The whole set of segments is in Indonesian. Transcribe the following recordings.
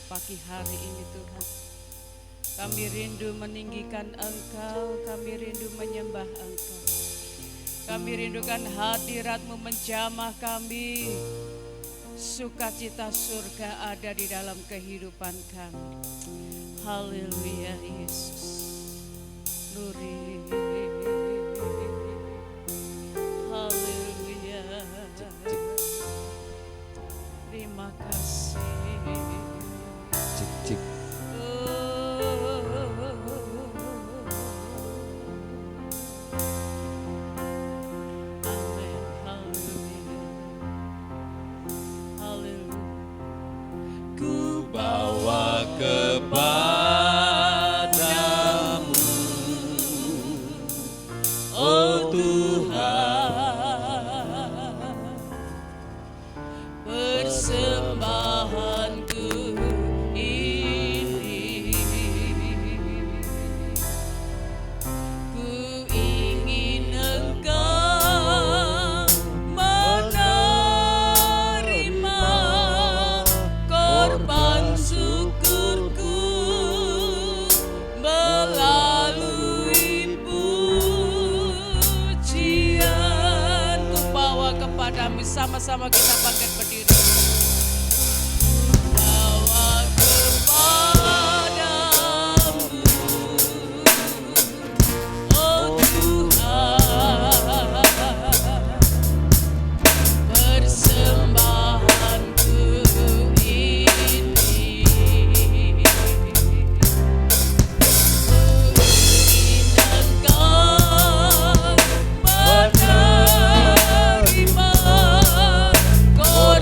pagi hari ini Tuhan. Kami rindu meninggikan Engkau, kami rindu menyembah Engkau. Kami rindukan hadirat-Mu menjamah kami. Sukacita surga ada di dalam kehidupan kami. Haleluya Yesus. Luri. Haleluya. Terima kasih. Cik cik. Amin. Haleluya. Haleluya. Ku bawa kepadamu, oh Tuhan, persembahanku ini. Ku ingin Engkau menerima korban syukurku melalui pujian. Ku bawa kepadamu, sama-sama kita bangkit berdiri. Bawa kepadamu, oh Tuhan, persembahanku ini. Ku ingin Engkau menerima korban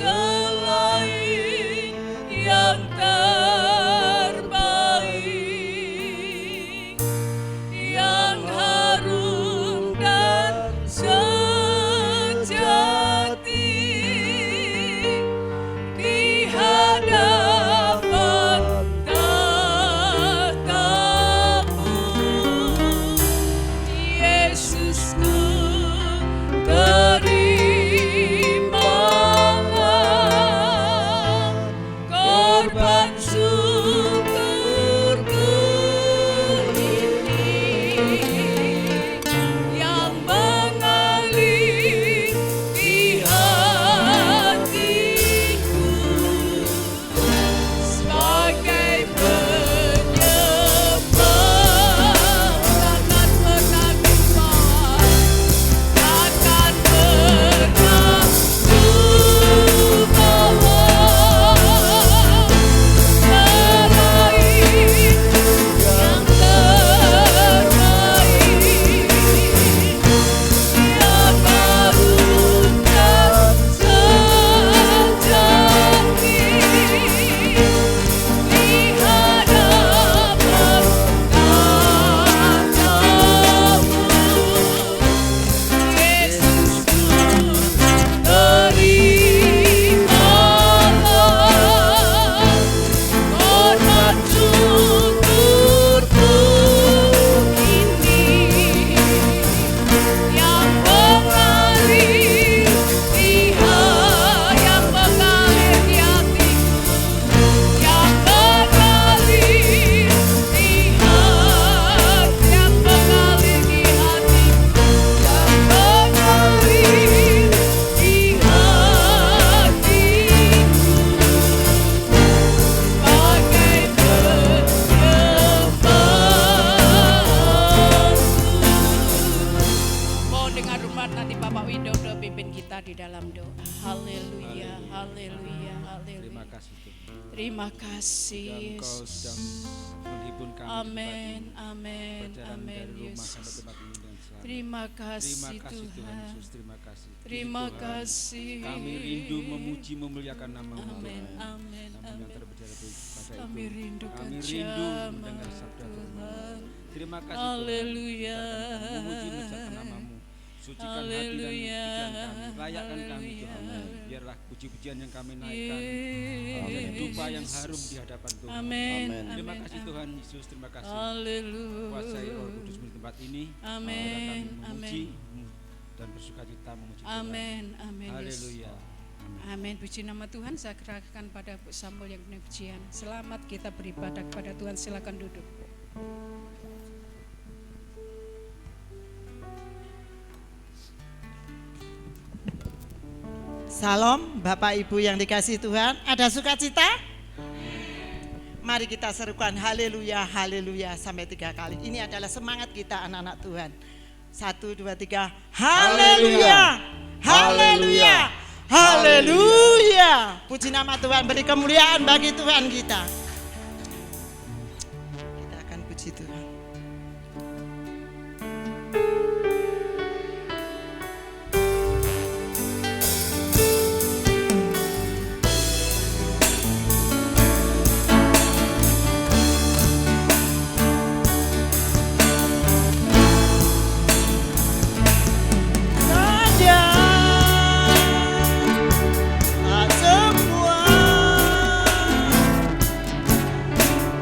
selain yang terbaik, yang harum dan sejati di hadapan tahta-Mu. Yesusku, terimalah korban syukurku ini yang mengalir di hatiku sebagai penyembah. Takkan pernah lupa, takkan pernah lupa selain yang terbaik, yang harum dan sejati di hadapan tahta-Mu. Yesusku, terimalah korban syukurku ini yang mengalir di hatiku, yang mengalir di hatiku, yang mengalir di hati, yang mengalir di hatiku, yang mengalir di hatiku sebagai penyembahku. Mohon dengan hormat nanti Bapak Widodo pimpin kita di dalam doa. Haleluya, haleluya, Terima haleluya. kasih Tuhan. Terima kasih Dan Engkau Yesus. sedang menghibur kami Amin, di tempat ini. amin, Perjalanan amin dari rumah sampai Yesus. tempat ini dan selamat. Terima kasih Terima kasih Tuhan Tuhan. Yesus, terima kasih. Terima Tuhan, kasih. kami rindu memuji memuliakan nama-Mu Amin, Tuhan. amin, Namun yang amin. terberjaya pada Kami itu. rindukan Kami rindu zaman mendengar sabda Tuhan. Tuhan. Terima kasih Tuhan. Haleluya. Kita akan memuji menjadikan nama-Mu. Sucikan hati dan Haleluya. pikiran kami. Layakkan kami Tuhan. Haleluya. Biarlah puji-pujian yang kami naikkan menjadi dupa yang harum di hadapan Tuhan. Amin. Terima amin, kasih Tuhan Yesus, terima kasih. Haleluya. Kuasai Roh Kudus di tempat ini. Amin, Biarlah kami memuji amin. dan bersuka cita memuji Tuhan. Amin, amin. Yesus. Haleluya. Amin. Puji nama Tuhan. Saya serahkan pada Bu Samuel yang penuh pujian. Selamat kita beribadah kepada Tuhan. Silakan duduk. Salam Bapak Ibu yang dikasihi Tuhan. Ada sukacita? Mari kita serukan haleluya, haleluya sampai 3 kali. Ini adalah semangat kita anak-anak Tuhan. 1, 2, 3. Haleluya, haleluya, haleluya. Puji nama Tuhan, beri kemuliaan bagi Tuhan kita. Kita akan puji Tuhan.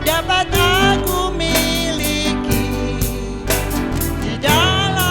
Dapat aku miliki di dalam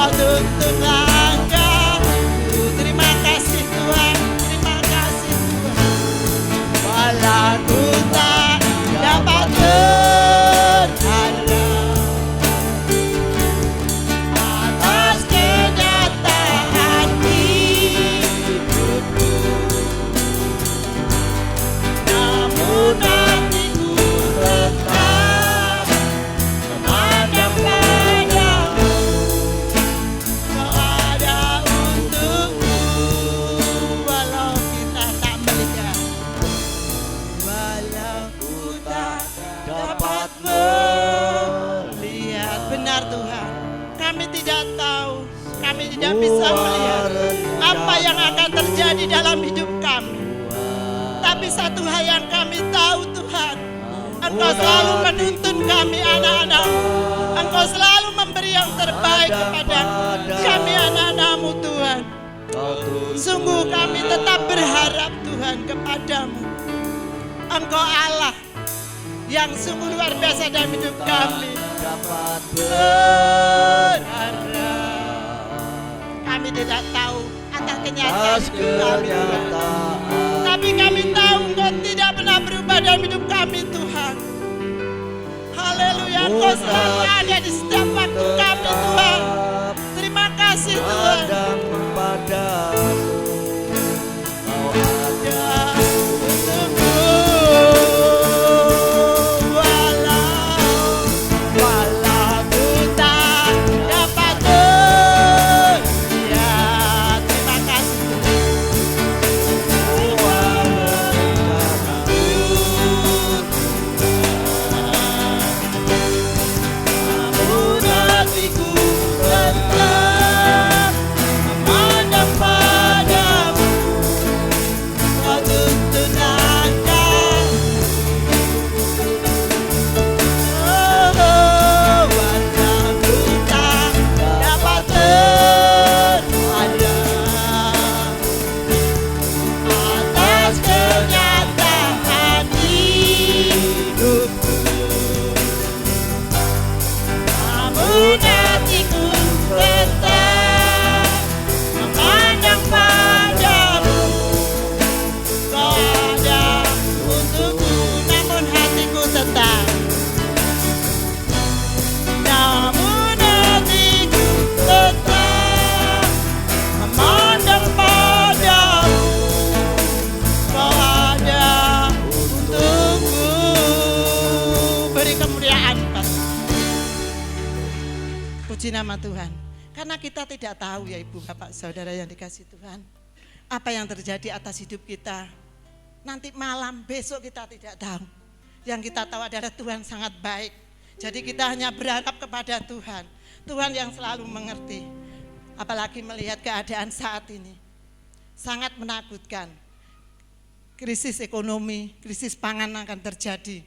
Kau tuntun langkahku. Terima kasih Tuhan, terima kasih Tuhan. Walau ku tak dapat berharap atas kenyataan hidupku, namun hatiku tetap memandang padamu. Kau ada untukku, walau kita tak melihat, walau ku tak dapat melihat. Benar Tuhan, kami tidak tahu, kami tidak bisa melihat apa yang akan terjadi dalam hidup kami. Tapi satu hal yang kami tahu Tuhan, Engkau selalu menuntun kami anak-anak-Mu. Engkau selalu memberi yang terbaik kepada kami anak-anak-Mu Tuhan. Sungguh kami tetap berharap Tuhan kepadamu. Engkau Allah yang sungguh luar biasa dalam hidup kami. Berharap. Kami tidak tahu atas kenyataan hidup kami Tuhan. Tapi kami tahu Engkau tidak pernah berubah dalam hidup kami Tuhan. Haleluya, Engkau selalu ada di setiap waktu kami Tuhan. Terima kasih Tuhan. Walau ku tak dapat berlihat. Terima kasih namun hatiku tetap memandang padamu. Kau tuntun langkah. Walau ku tak dapat berharap atas kenyataan hidupku, namun hatiku tetap memandang padamu. Kau ada untukku, namun hatiku tetap, namun hatiku tetap memandang padamu. Kau ada untukku. Beri kemuliaan Pak. Puji nama Tuhan. Karena kita tidak tahu ya Ibu Bapak Saudara yang dikasih Tuhan, apa yang terjadi atas hidup kita nanti malam, besok kita tidak tahu. Yang kita tahu adalah Tuhan sangat baik. Jadi kita hanya berharap kepada Tuhan. Tuhan yang selalu mengerti. Apalagi melihat keadaan saat ini. Sangat menakutkan. Krisis ekonomi, krisis pangan akan terjadi.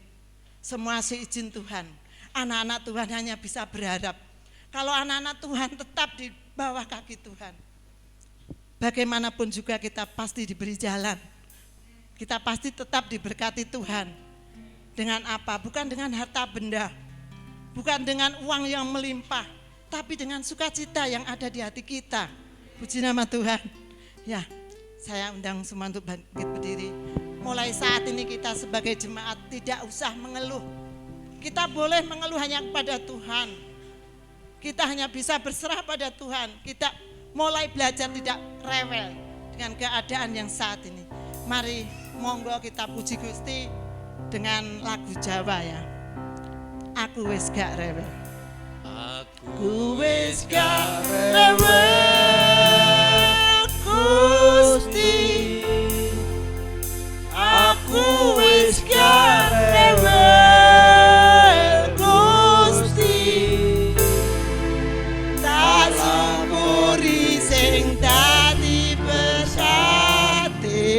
Semua seizin Tuhan. Anak-anak Tuhan hanya bisa berharap. Kalau anak-anak Tuhan tetap di bawah kaki Tuhan, bagaimanapun juga kita pasti diberi jalan. Kita pasti tetap diberkati Tuhan. Dengan apa? Bukan dengan harta benda, bukan dengan uang yang melimpah, tapi dengan sukacita yang ada di hati kita. Puji nama Tuhan. Ya, saya undang semua untuk bangkit berdiri. Mulai saat ini kita sebagai jemaat tidak usah mengeluh. Kita boleh mengeluh hanya kepada Tuhan. Kita hanya bisa berserah pada Tuhan. Kita mulai belajar tidak rewel dengan keadaan yang saat ini. Mari monggo kita puji Gusti dengan lagu Jawa ya. Aku wis gak rewel. Aku wis gak rewel Gusti. Aku wis gak rewel Gusti. Tak syukuri sing dadi pesate.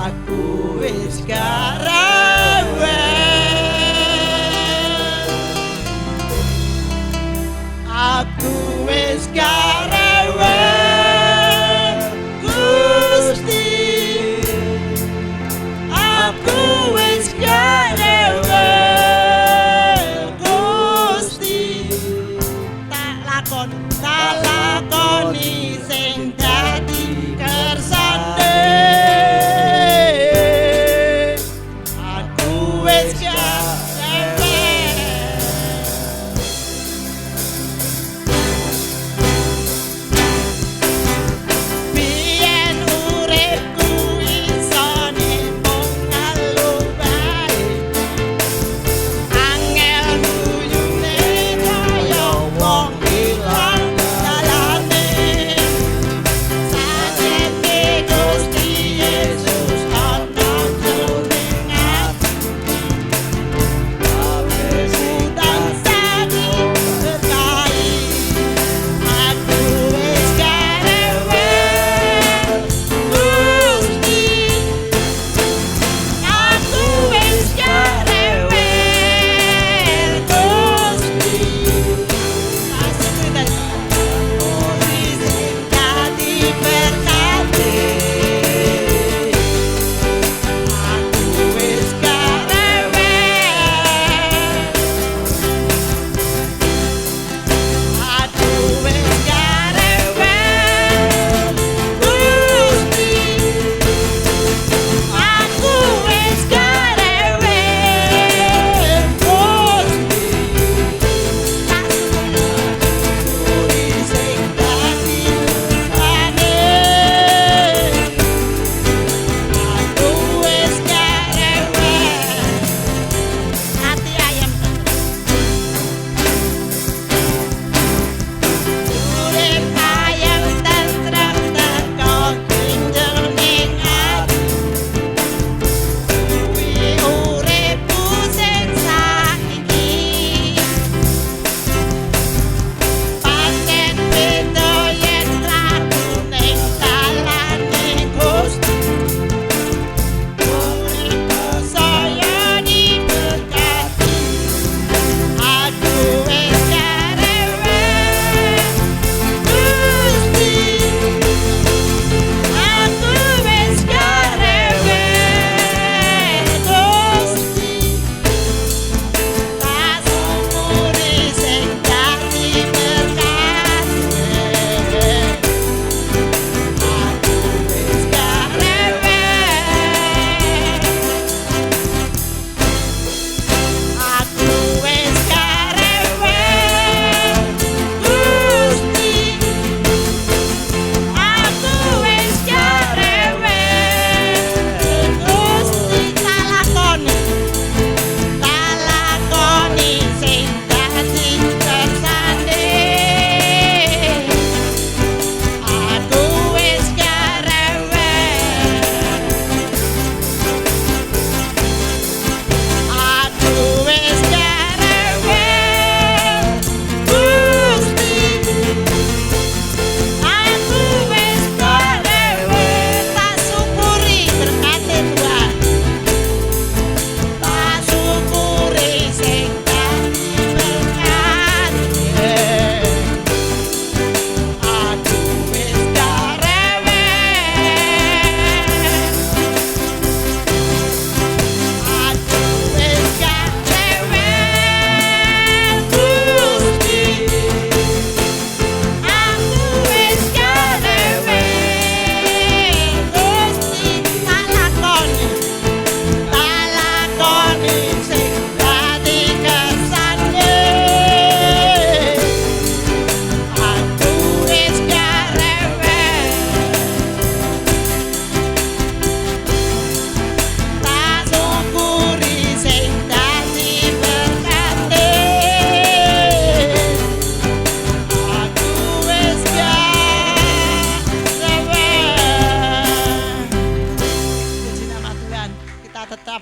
Aku wis gak rewel. lakoni sing dadi kersane. Aku wis gawe biyen uripku isone mung ngelu bae. Angel guyune kaya wong ilang dalane. Saiki Gusti Yesus ana jroning ati. Udang sadi berkahi. Aku wis gawe Gusti. Aku wis gawe Gusti.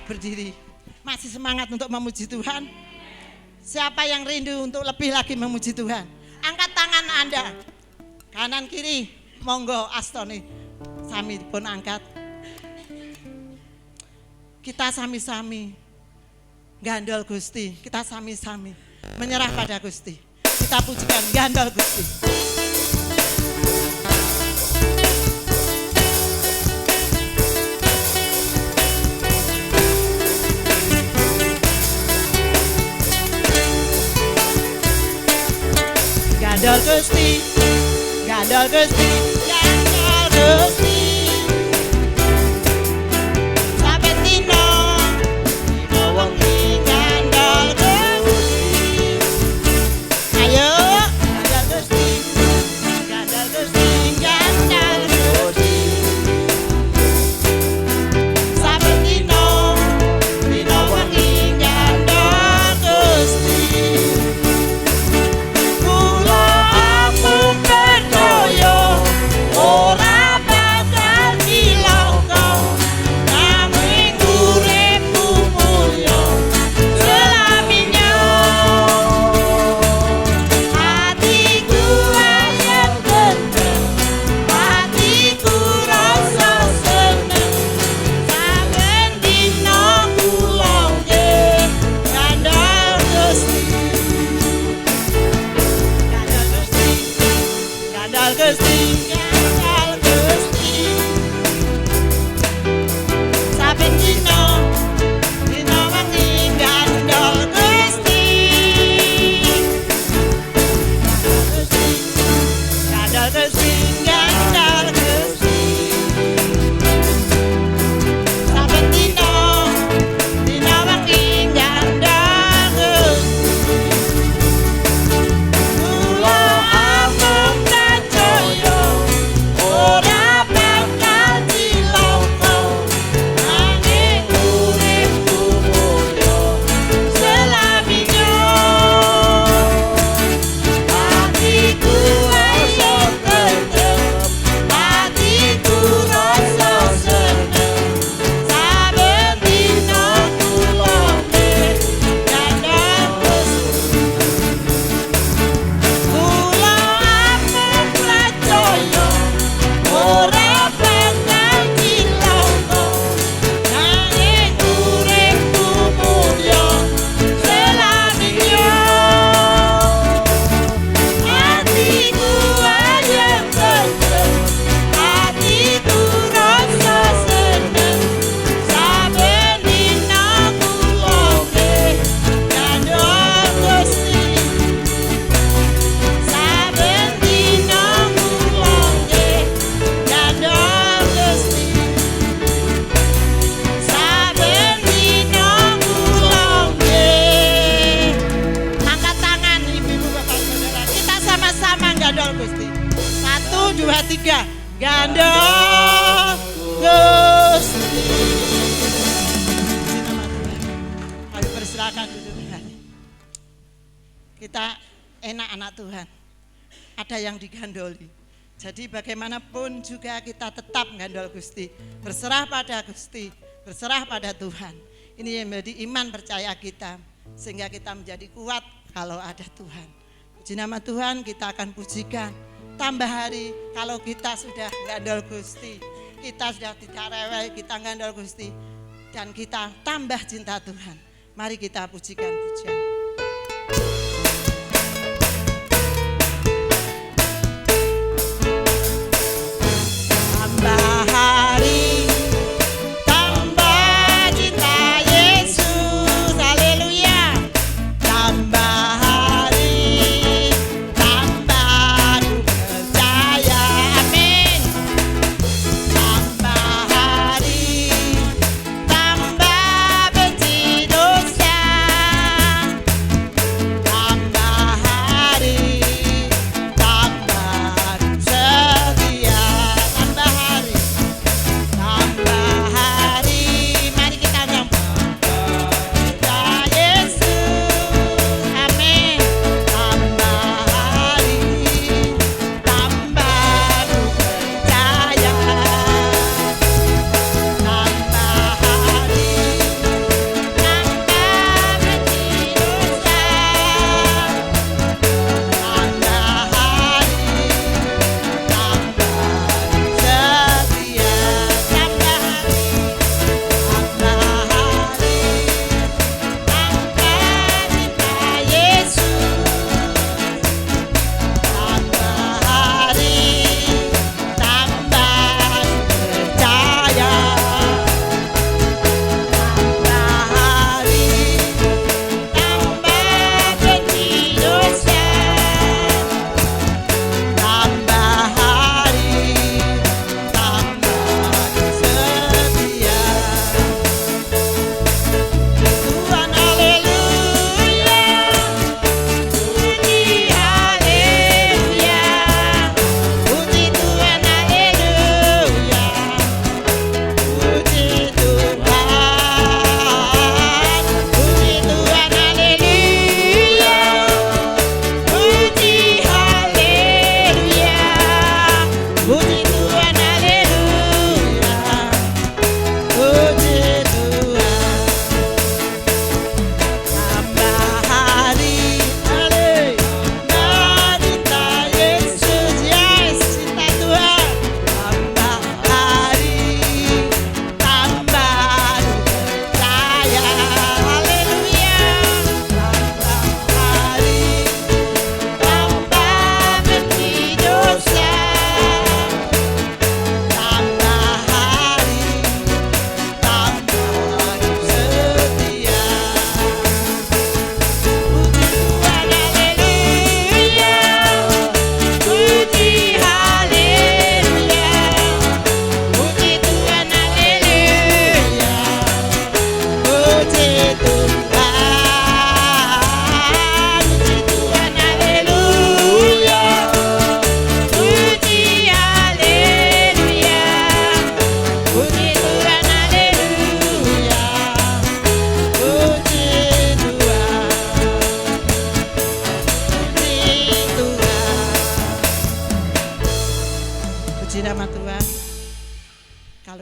Berdiri, masih semangat untuk memuji Tuhan. Siapa yang rindu untuk lebih lagi memuji Tuhan? Angkat tangan Anda, kanan kiri, monggo astone sami pun angkat. Kita sami-sami gandol Gusti, kita sami-sami menyerah pada Gusti. Kita pujikan gandol Gusti. Gandol Gusti, gandol Gusti, gandol Gusti. Saben dino, dino wengi gandol Gusti. Ayo, gandol Gusti, gandol Gusti, gandol Gusti. Saben dino, dino wengi gandol Gusti. Kula amung percaya ora bakal cilaka, naming uripku mulya selaminya. Hatiku ayem tentrem, hatiku rasa seneng, saben dina kula nggih gandol Gusti. Gandol Gusti, gandol Gusti, gandol Gusti. Saben dina, dina wengi gandol Gusti. Gandol Gusti, gandol Gusti. Saben dina, dina wengi gandol Gusti. Kula amung percaya ora bakal cilaka, nanging uripku mulya selaminya. Hatiku rasa tentrem, hatiku rasa seneng, saben dina kula nggih gandol Gusti. Kula amung percaya ora bakal cilaka, nanging uripku mulya selaminya. Hatiku ayem tentrem, hatiku rasa seneng, saben dina kula nggih gandol Gusti. Saben dina kula nggih gandol Gusti. Saben dina kula nggih. Angkat tangan ibu-ibu bapak saudara, kita sama-sama gandol Gusti. 1, 2, 3, gandol Gusti. Puji nama Tuhan. Kami persilakan duduk kembali. Kita enak anak Tuhan, ada yang digandoli. Jadi bagaimanapun juga kita tetap gandol Gusti, berserah pada Gusti, berserah pada Tuhan. Ini yang menjadi iman percaya kita, sehingga kita menjadi kuat kalau ada Tuhan. Puji nama Tuhan, kita akan pujikan. Tambah hari kalau kita sudah gandol Gusti, kita sudah tidak rewel, kita gandol Gusti, dan kita tambah cinta Tuhan. Mari kita pujikan pujian. Tambah hari, tambah cinta Yesus, haleluya. Tambah hari, tambah ku percaya, amin. Tambah hari, tambah benci dosa.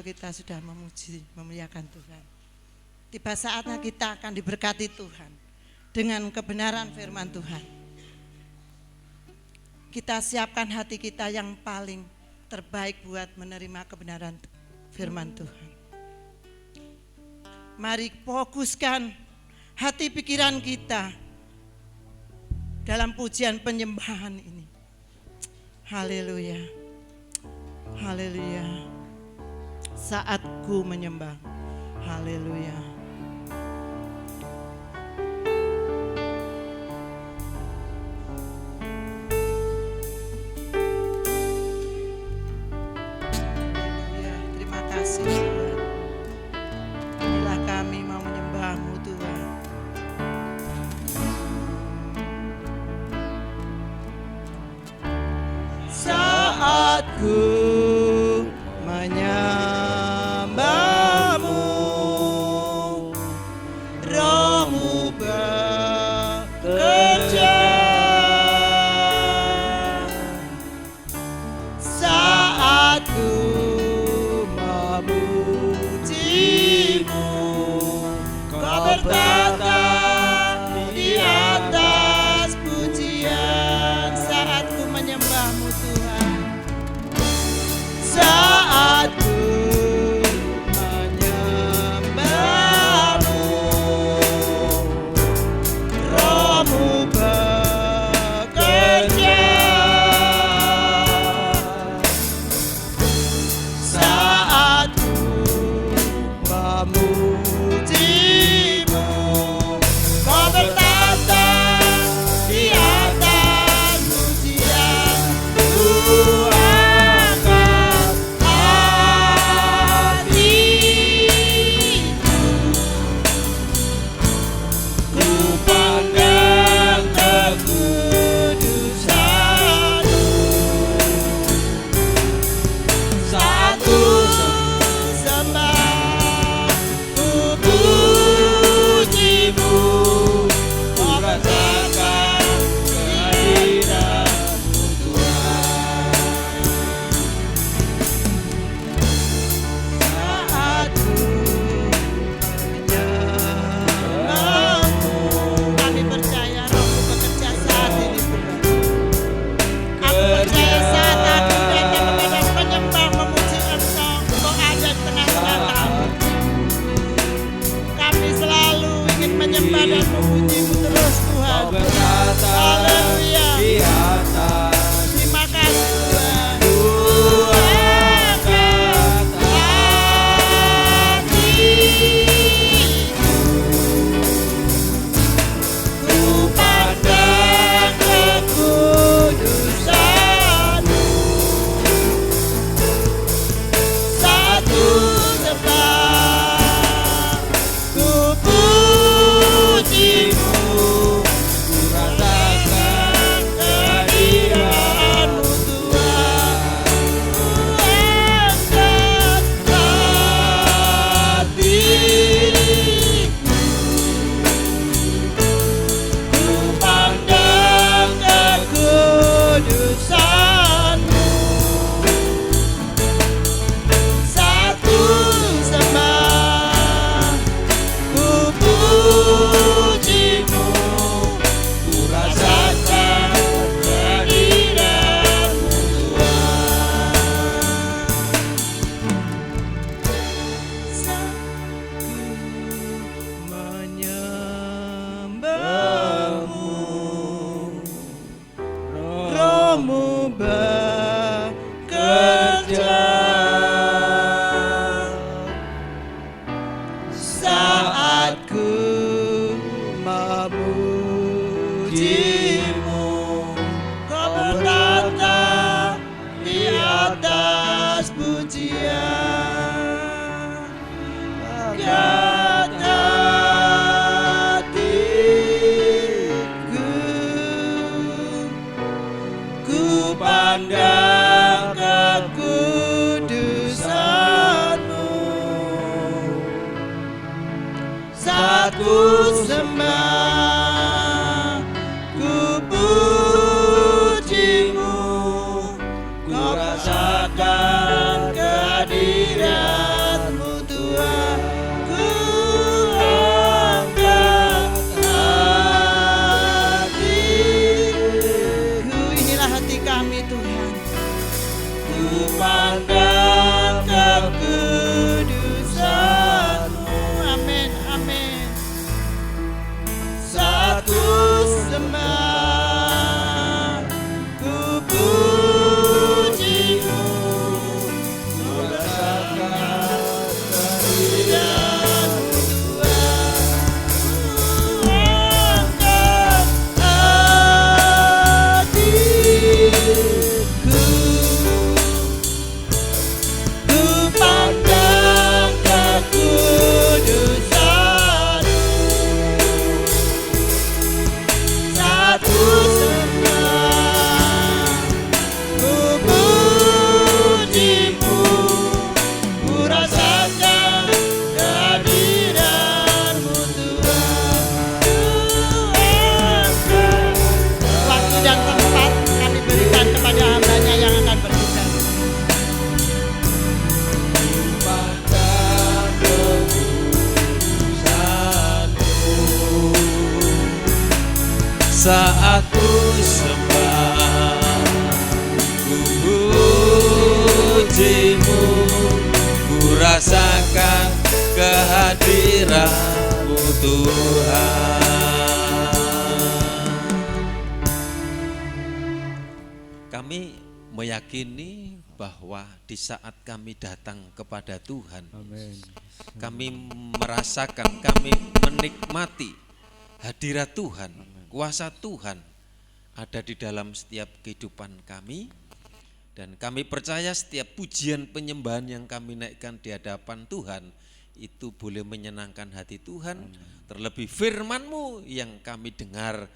kita sudah memuji, memuliakan Tuhan. Tiba saatnya kita akan diberkati Tuhan dengan kebenaran firman Tuhan. Kita siapkan hati kita yang paling terbaik buat menerima kebenaran firman Tuhan. Mari fokuskan hati pikiran kita dalam pujian penyembahan ini. Haleluya. Haleluya. Saatku menyembah. Haleluya. Haleluya. Terima kasih Tuhan. Inilah kami mau menyembah-Mu Tuhan. Saatku menyembah-Mu, Roh-Mu bekerja. Saatku memuji-Mu, Kau bertata di atas pujian. Saatku menyembah-Mu Tuhan. Saatku menyembah-Mu, Roh-Mu bekerja. Saatku memuji-Mu, Kau bertata di atas pujian. Menyembah dan memuji-Mu terus Tuhan. Haleluya. Terima kasih Tuhan. Ku pandang kekudusan-Mu, satu sembah, ku puji-Mu, ku rasakan kehadiran-Mu Tuhan. Ku angkat hatiku, ku pandang kekudusan-Mu, satu sembah, ku puji-Mu, ku rasakan kehadiran-Mu Tuhan. Menyembah-Mu, Roh-Mu bekerja. Saatku memuji-Mu, Kau bertata di atas pujian. Angkat hatiku, ku pandang kekudusan-Mu, satu sembah, ku puji-Mu, ku rasakan kehadiran ku pandang kekudusan-Mu. Amin, amin. Saat ku sembah, ku puji-Mu, ku rasakan kehadiran-Mu Tuhan. Angkat hatiku, ku pandang kekudusan-Mu. Saat ku sembah, ku puji-Mu, ku rasakan kehadiran-Mu Tuhan. Tuhan, waktu dan tempat kami berikan kepada hamba-Nya yang akan berbicara. Saat ku sembah, ku puji-Mu, ku rasakan kehadiran-Mu Tuhan. Kami meyakini bahwa di saat kami datang kepada Tuhan, Amin. kami merasakan, kami menikmati hadirat Tuhan, kuasa Tuhan ada di dalam setiap kehidupan kami, dan kami percaya setiap pujian penyembahan yang kami naikkan di hadapan Tuhan itu boleh menyenangkan hati Tuhan. Terlebih firman-Mu yang kami dengar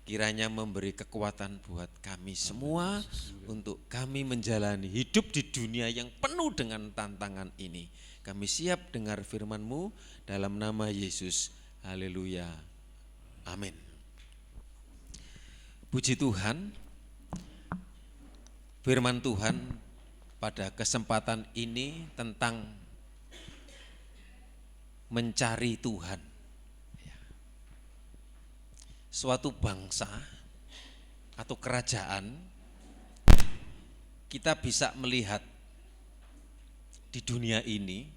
kiranya memberi kekuatan buat kami semua untuk kami menjalani hidup di dunia yang penuh dengan tantangan ini. Kami siap dengar firman-Mu dalam nama Yesus. Haleluya. Amin. Puji Tuhan, firman Tuhan pada kesempatan ini tentang mencari Tuhan. Suatu bangsa atau kerajaan, kita bisa melihat di dunia ini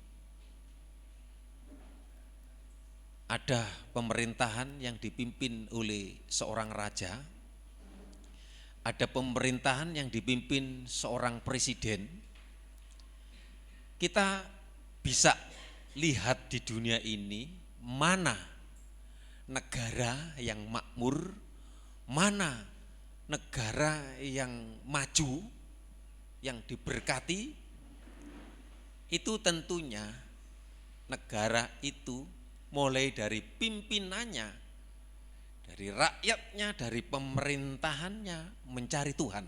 ada pemerintahan yang dipimpin oleh seorang raja, ada pemerintahan yang dipimpin seorang presiden. Kita bisa lihat di dunia ini mana negara yang makmur, mana negara yang maju, yang diberkati. Itu tentunya negara itu mulai dari pimpinannya, dari rakyatnya, dari pemerintahannya mencari Tuhan.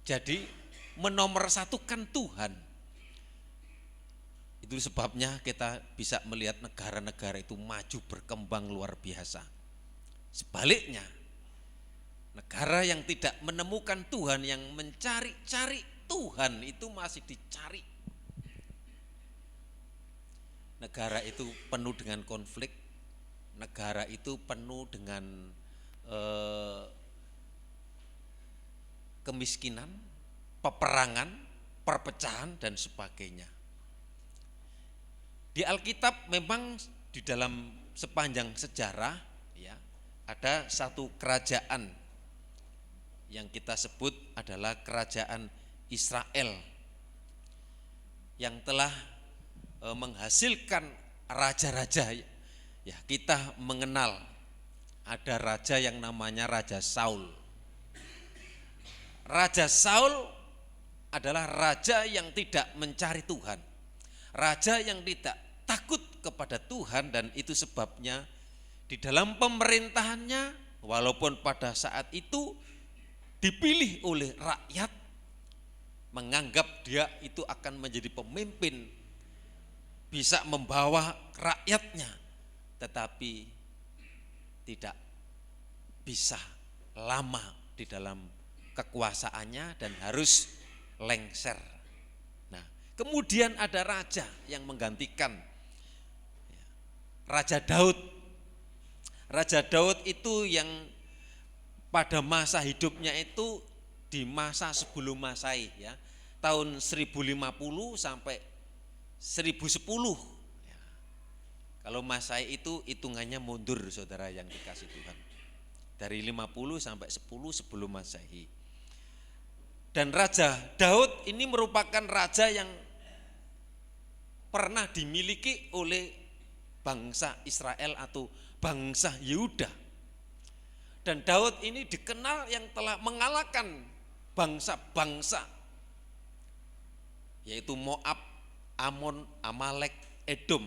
Jadi menomorsatukan Tuhan. Itu sebabnya kita bisa melihat negara-negara itu maju berkembang luar biasa. Sebaliknya, negara yang tidak menemukan Tuhan, yang mencari-cari Tuhan itu masih dicari. Negara itu penuh dengan konflik, negara itu penuh dengan kemiskinan, peperangan, perpecahan dan sebagainya. Di Alkitab memang di dalam sepanjang sejarah ya, ada satu kerajaan yang kita sebut adalah kerajaan Israel yang telah menghasilkan raja-raja. Ya, kita mengenal ada raja yang namanya Raja Saul. Raja Saul adalah raja yang tidak mencari Tuhan, raja yang tidak takut kepada Tuhan, dan itu sebabnya di dalam pemerintahannya, walaupun pada saat itu dipilih oleh rakyat, menganggap dia itu akan menjadi pemimpin, bisa membawa rakyatnya, tetapi tidak bisa lama di dalam kekuasaannya dan harus lengser. Nah, kemudian ada raja yang menggantikan, Raja Daud. Raja Daud itu yang pada masa hidupnya itu di masa sebelum Masehi ya. Tahun 1050 sampai 1010. Ya. Kalau Masehi itu hitungannya mundur saudara yang dikasih Tuhan. Dari 50 sampai 10 sebelum Masehi. Dan Raja Daud ini merupakan raja yang pernah dimiliki oleh bangsa Israel atau bangsa Yehuda. Dan Daud ini dikenal yang telah mengalahkan bangsa-bangsa, yaitu Moab, Amon, Amalek, Edom.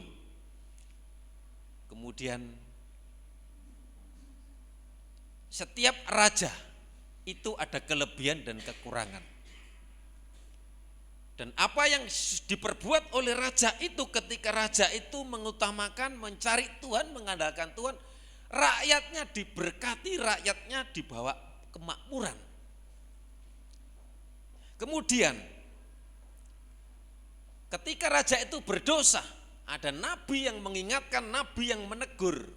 Kemudian setiap raja itu ada kelebihan dan kekurangan. Dan apa yang diperbuat oleh raja itu ketika raja itu mengutamakan, mencari Tuhan, mengandalkan Tuhan, rakyatnya diberkati, rakyatnya dibawa kemakmuran. Kemudian ketika raja itu berdosa, ada nabi yang mengingatkan, nabi yang menegur.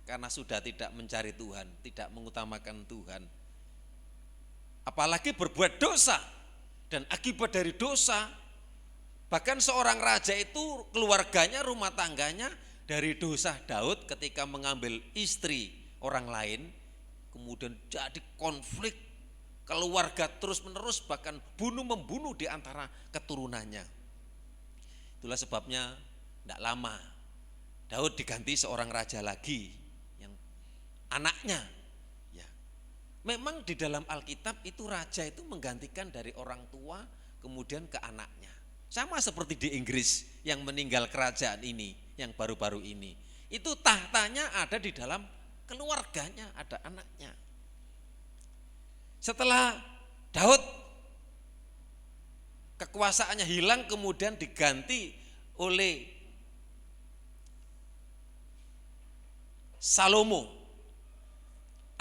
Karena sudah tidak mencari Tuhan, tidak mengutamakan Tuhan. Apalagi berbuat dosa. Dan akibat dari dosa, bahkan seorang raja itu keluarganya, rumah tangganya dari dosa Daud ketika mengambil istri orang lain, kemudian jadi konflik keluarga terus menerus, bahkan bunuh-membunuh di antara keturunannya. Itulah sebabnya tidak lama Daud diganti seorang raja lagi, yang anaknya. Ya, memang di dalam Alkitab itu raja itu menggantikan dari orang tua kemudian ke anaknya. Sama seperti di Inggris yang meninggal kerajaan ini, yang baru-baru ini. Itu tahtanya ada di dalam keluarganya, ada anaknya. Setelah Daud kekuasaannya hilang kemudian diganti oleh Salomo,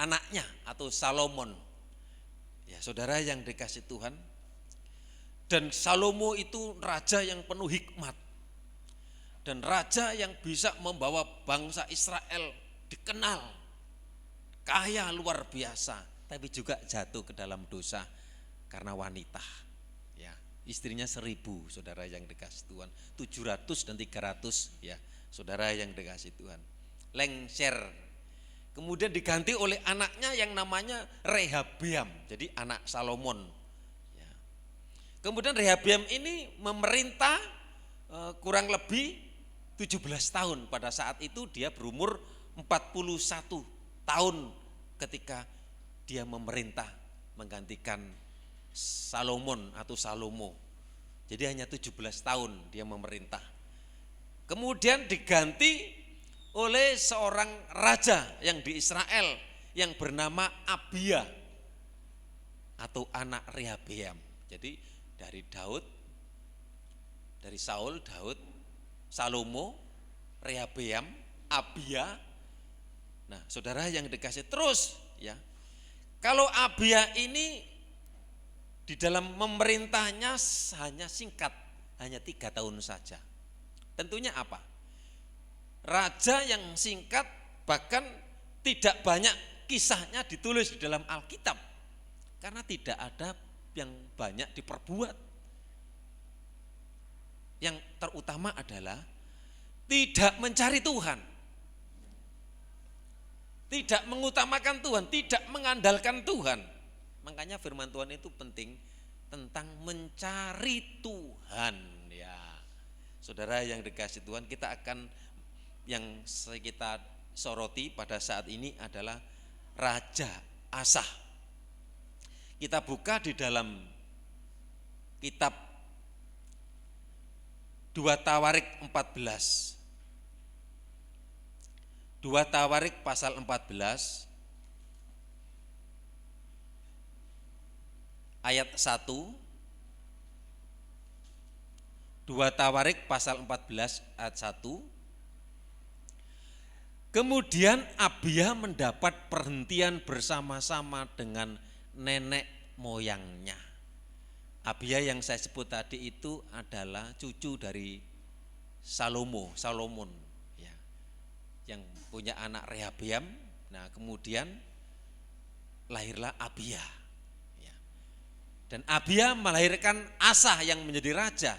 anaknya atau Salomon. Ya, saudara yang dikasih Tuhan. Dan Salomo itu raja yang penuh hikmat. Dan raja yang bisa membawa bangsa Israel dikenal kaya luar biasa, tapi juga jatuh ke dalam dosa karena wanita. Ya, istrinya 1000, saudara yang dikasih Tuhan. 700 dan 300 ya, saudara yang dikasih Tuhan. Lengser. Kemudian diganti oleh anaknya yang namanya Rehabeam, jadi anak Salomon. Ya. Kemudian Rehabeam ini memerintah kurang lebih 17 tahun. Pada saat itu dia berumur 41 tahun ketika dia memerintah menggantikan Salomon atau Salomo. Jadi hanya 17 tahun dia memerintah. Kemudian diganti oleh seorang raja yang di Israel yang bernama Abia atau anak Rehabeam. Jadi dari Daud, dari Saul, Daud, Salomo, Rehabeam, Abia. Nah, saudara yang dikasih terus ya. Kalau Abia ini di dalam memerintahnya hanya singkat, hanya 3 tahun saja. Tentunya apa? Raja yang singkat, bahkan tidak banyak kisahnya ditulis di dalam Alkitab. Karena tidak ada yang banyak diperbuat. Yang terutama adalah tidak mencari Tuhan. Tidak mengutamakan Tuhan, tidak mengandalkan Tuhan. Makanya firman Tuhan itu penting tentang mencari Tuhan ya. Saudara yang dikasih Tuhan, kita akan yang kita soroti pada saat ini adalah Raja Asa. Kita buka di dalam kitab 2 Tawarik 14. 2 Tawarik pasal 14 ayat 1. 2 Tawarik pasal 14 ayat 1. Kemudian Abia mendapat perhentian bersama-sama dengan nenek moyangnya. Abia yang saya sebut tadi itu adalah cucu dari Salomon ya, yang punya anak Rehabeam. Nah, kemudian lahirlah Abia. Dan Abia melahirkan Asa yang menjadi raja.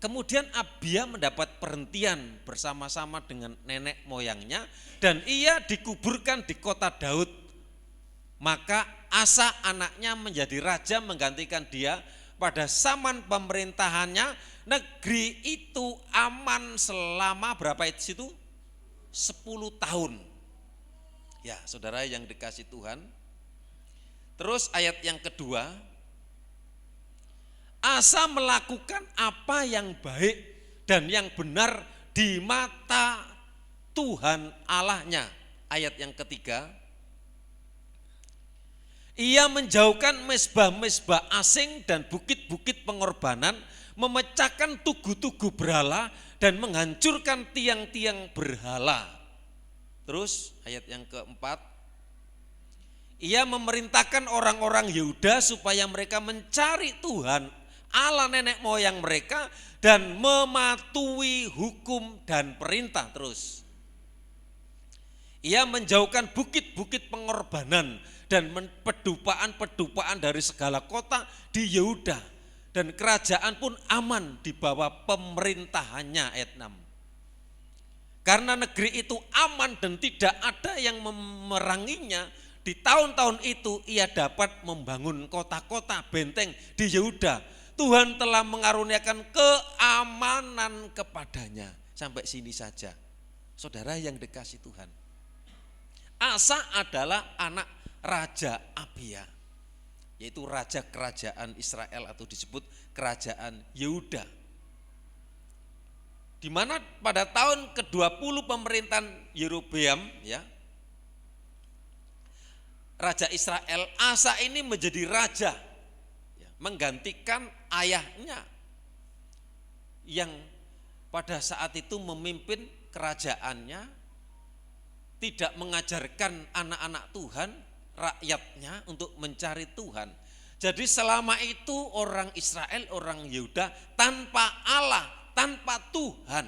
Kemudian Abia mendapat perhentian bersama-sama dengan nenek moyangnya dan ia dikuburkan di kota Daud. Maka Asa anaknya menjadi raja menggantikan dia. Pada zaman pemerintahannya negeri itu aman selama berapa itu? 10 tahun. Ya, saudara yang dikasih Tuhan. Terus ayat yang kedua, Asa melakukan apa yang baik dan yang benar di mata Tuhan Allahnya. Ayat yang ketiga, ia menjauhkan mezbah-mezbah asing dan bukit-bukit pengorbanan, memecahkan tugu-tugu berhala dan menghancurkan tiang-tiang berhala. Terus ayat yang keempat, ia memerintahkan orang-orang Yehuda supaya mereka mencari Tuhan Allah nenek moyang mereka dan mematuhi hukum dan perintah. Terus ia menjauhkan bukit-bukit pengorbanan dan pedupaan-pedupaan dari segala kota di Yehuda, dan kerajaan pun aman di bawah pemerintahannya. Ayat 6. Karena negeri itu aman dan tidak ada yang memeranginya, di tahun-tahun itu ia dapat membangun kota-kota benteng di Yehuda. Tuhan telah mengaruniakan keamanan kepadanya. Sampai sini saja. Saudara yang dikasih Tuhan. Asa adalah anak Raja Abia, yaitu raja kerajaan Israel atau disebut kerajaan Yehuda. Di mana pada tahun ke-20 pemerintahan Yerobeam, ya, Raja Israel, Asa ini menjadi raja, ya, menggantikan ayahnya yang pada saat itu memimpin kerajaannya, tidak mengajarkan anak-anak Tuhan, rakyatnya untuk mencari Tuhan. Jadi selama itu orang Israel, orang Yehuda tanpa Allah, tanpa Tuhan.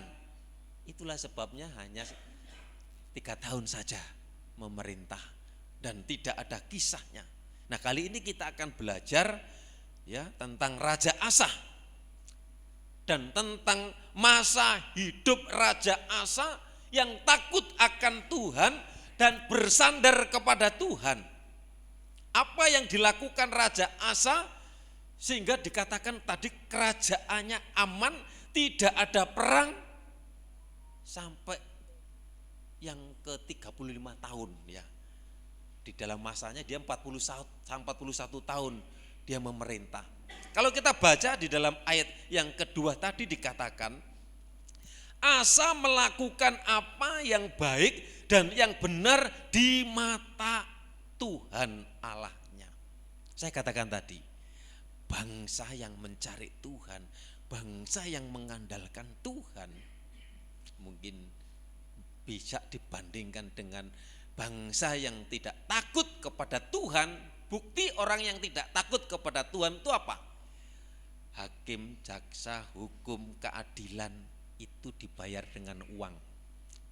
Itulah sebabnya hanya 3 tahun saja memerintah dan tidak ada kisahnya. Nah, kali ini kita akan belajar, ya, tentang Raja Asa dan tentang masa hidup Raja Asa yang takut akan Tuhan dan bersandar kepada Tuhan. Apa yang dilakukan Raja Asa sehingga dikatakan tadi kerajaannya aman, tidak ada perang sampai yang ke-35 tahun, ya. Di dalam masanya dia 41 tahun dia memerintah. Kalau kita baca di dalam ayat yang kedua tadi dikatakan Asa melakukan apa yang baik dan yang benar di mata Tuhan Allahnya. Saya katakan tadi, bangsa yang mencari Tuhan, bangsa yang mengandalkan Tuhan, mungkin bisa dibandingkan dengan bangsa yang tidak takut kepada Tuhan. Bukti orang yang tidak takut kepada Tuhan itu apa? Hakim, jaksa, hukum, keadilan itu dibayar dengan uang.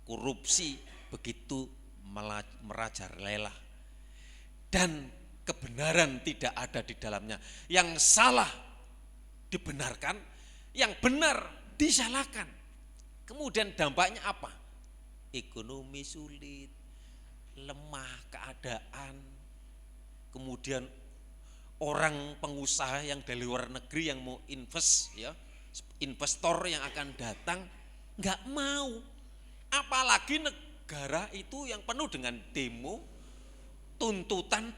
Korupsi begitu merajalela dan kebenaran tidak ada di dalamnya. Yang salah dibenarkan, yang benar disalahkan. Kemudian dampaknya apa? Ekonomi sulit, lemah keadaan. Kemudian orang pengusaha yang dari luar negeri yang mau invest, ya, investor yang akan datang nggak mau. Apalagi negara itu yang penuh dengan demo, tuntutan.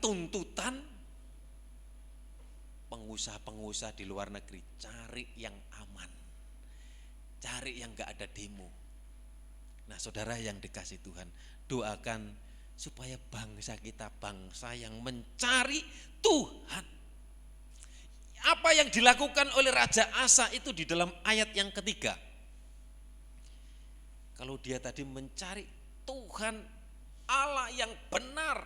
Pengusaha-pengusaha di luar negeri cari yang aman, cari yang nggak ada demo. Nah, saudara yang dikasih Tuhan, doakan supaya bangsa kita bangsa yang mencari Tuhan. Apa yang dilakukan oleh Raja Asa itu di dalam ayat yang ketiga. Kalau dia tadi mencari Tuhan Allah yang benar.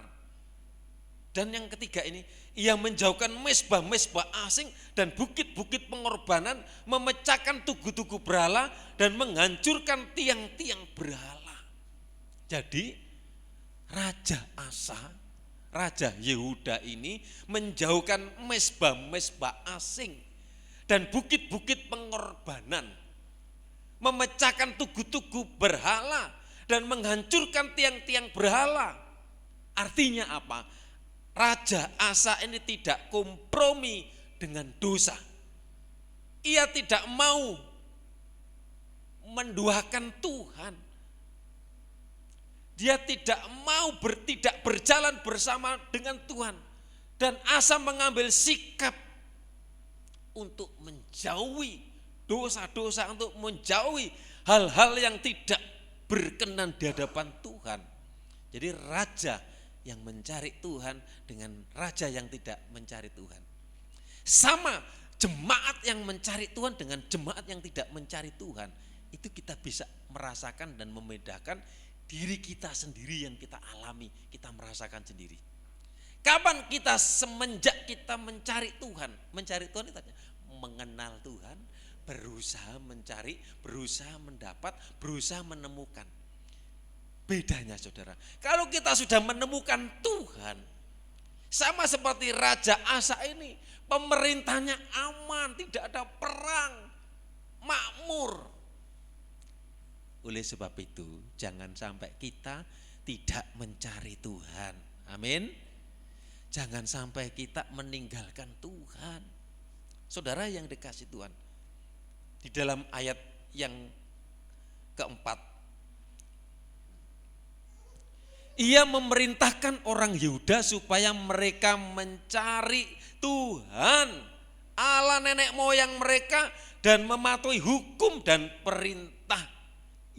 Dan yang ketiga ini, ia menjauhkan mezbah-mezbah asing dan bukit-bukit pengorbanan, memecahkan tugu-tugu berhala dan menghancurkan tiang-tiang berhala. Jadi Raja Asa Raja Yehuda ini menjauhkan mesbah-mesbah asing dan bukit-bukit pengorbanan, memecahkan tugu-tugu berhala dan menghancurkan tiang-tiang berhala. Artinya apa? Raja Asa ini tidak kompromi dengan dosa. Ia tidak mau menduakan Tuhan. Dia tidak mau tidak berjalan bersama dengan Tuhan. Dan Asa mengambil sikap untuk menjauhi dosa-dosa, untuk menjauhi hal-hal yang tidak berkenan di hadapan Tuhan. Jadi raja yang mencari Tuhan dengan raja yang tidak mencari Tuhan. Sama jemaat yang mencari Tuhan dengan jemaat yang tidak mencari Tuhan. Itu kita bisa merasakan dan membedakan diri kita sendiri yang kita alami, kita merasakan sendiri. Kapan kita semenjak kita mencari Tuhan itu artinya mengenal Tuhan, berusaha mencari, berusaha mendapat, berusaha menemukan. Bedanya saudara, kalau kita sudah menemukan Tuhan, sama seperti Raja Asa ini, pemerintahnya aman, tidak ada perang, makmur. Oleh sebab itu, jangan sampai kita tidak mencari Tuhan. Amin. Jangan sampai kita meninggalkan Tuhan. Saudara yang dikasih Tuhan, di dalam ayat yang keempat, ia memerintahkan orang Yehuda supaya mereka mencari Tuhan, Allah nenek moyang mereka, dan mematuhi hukum dan perintah.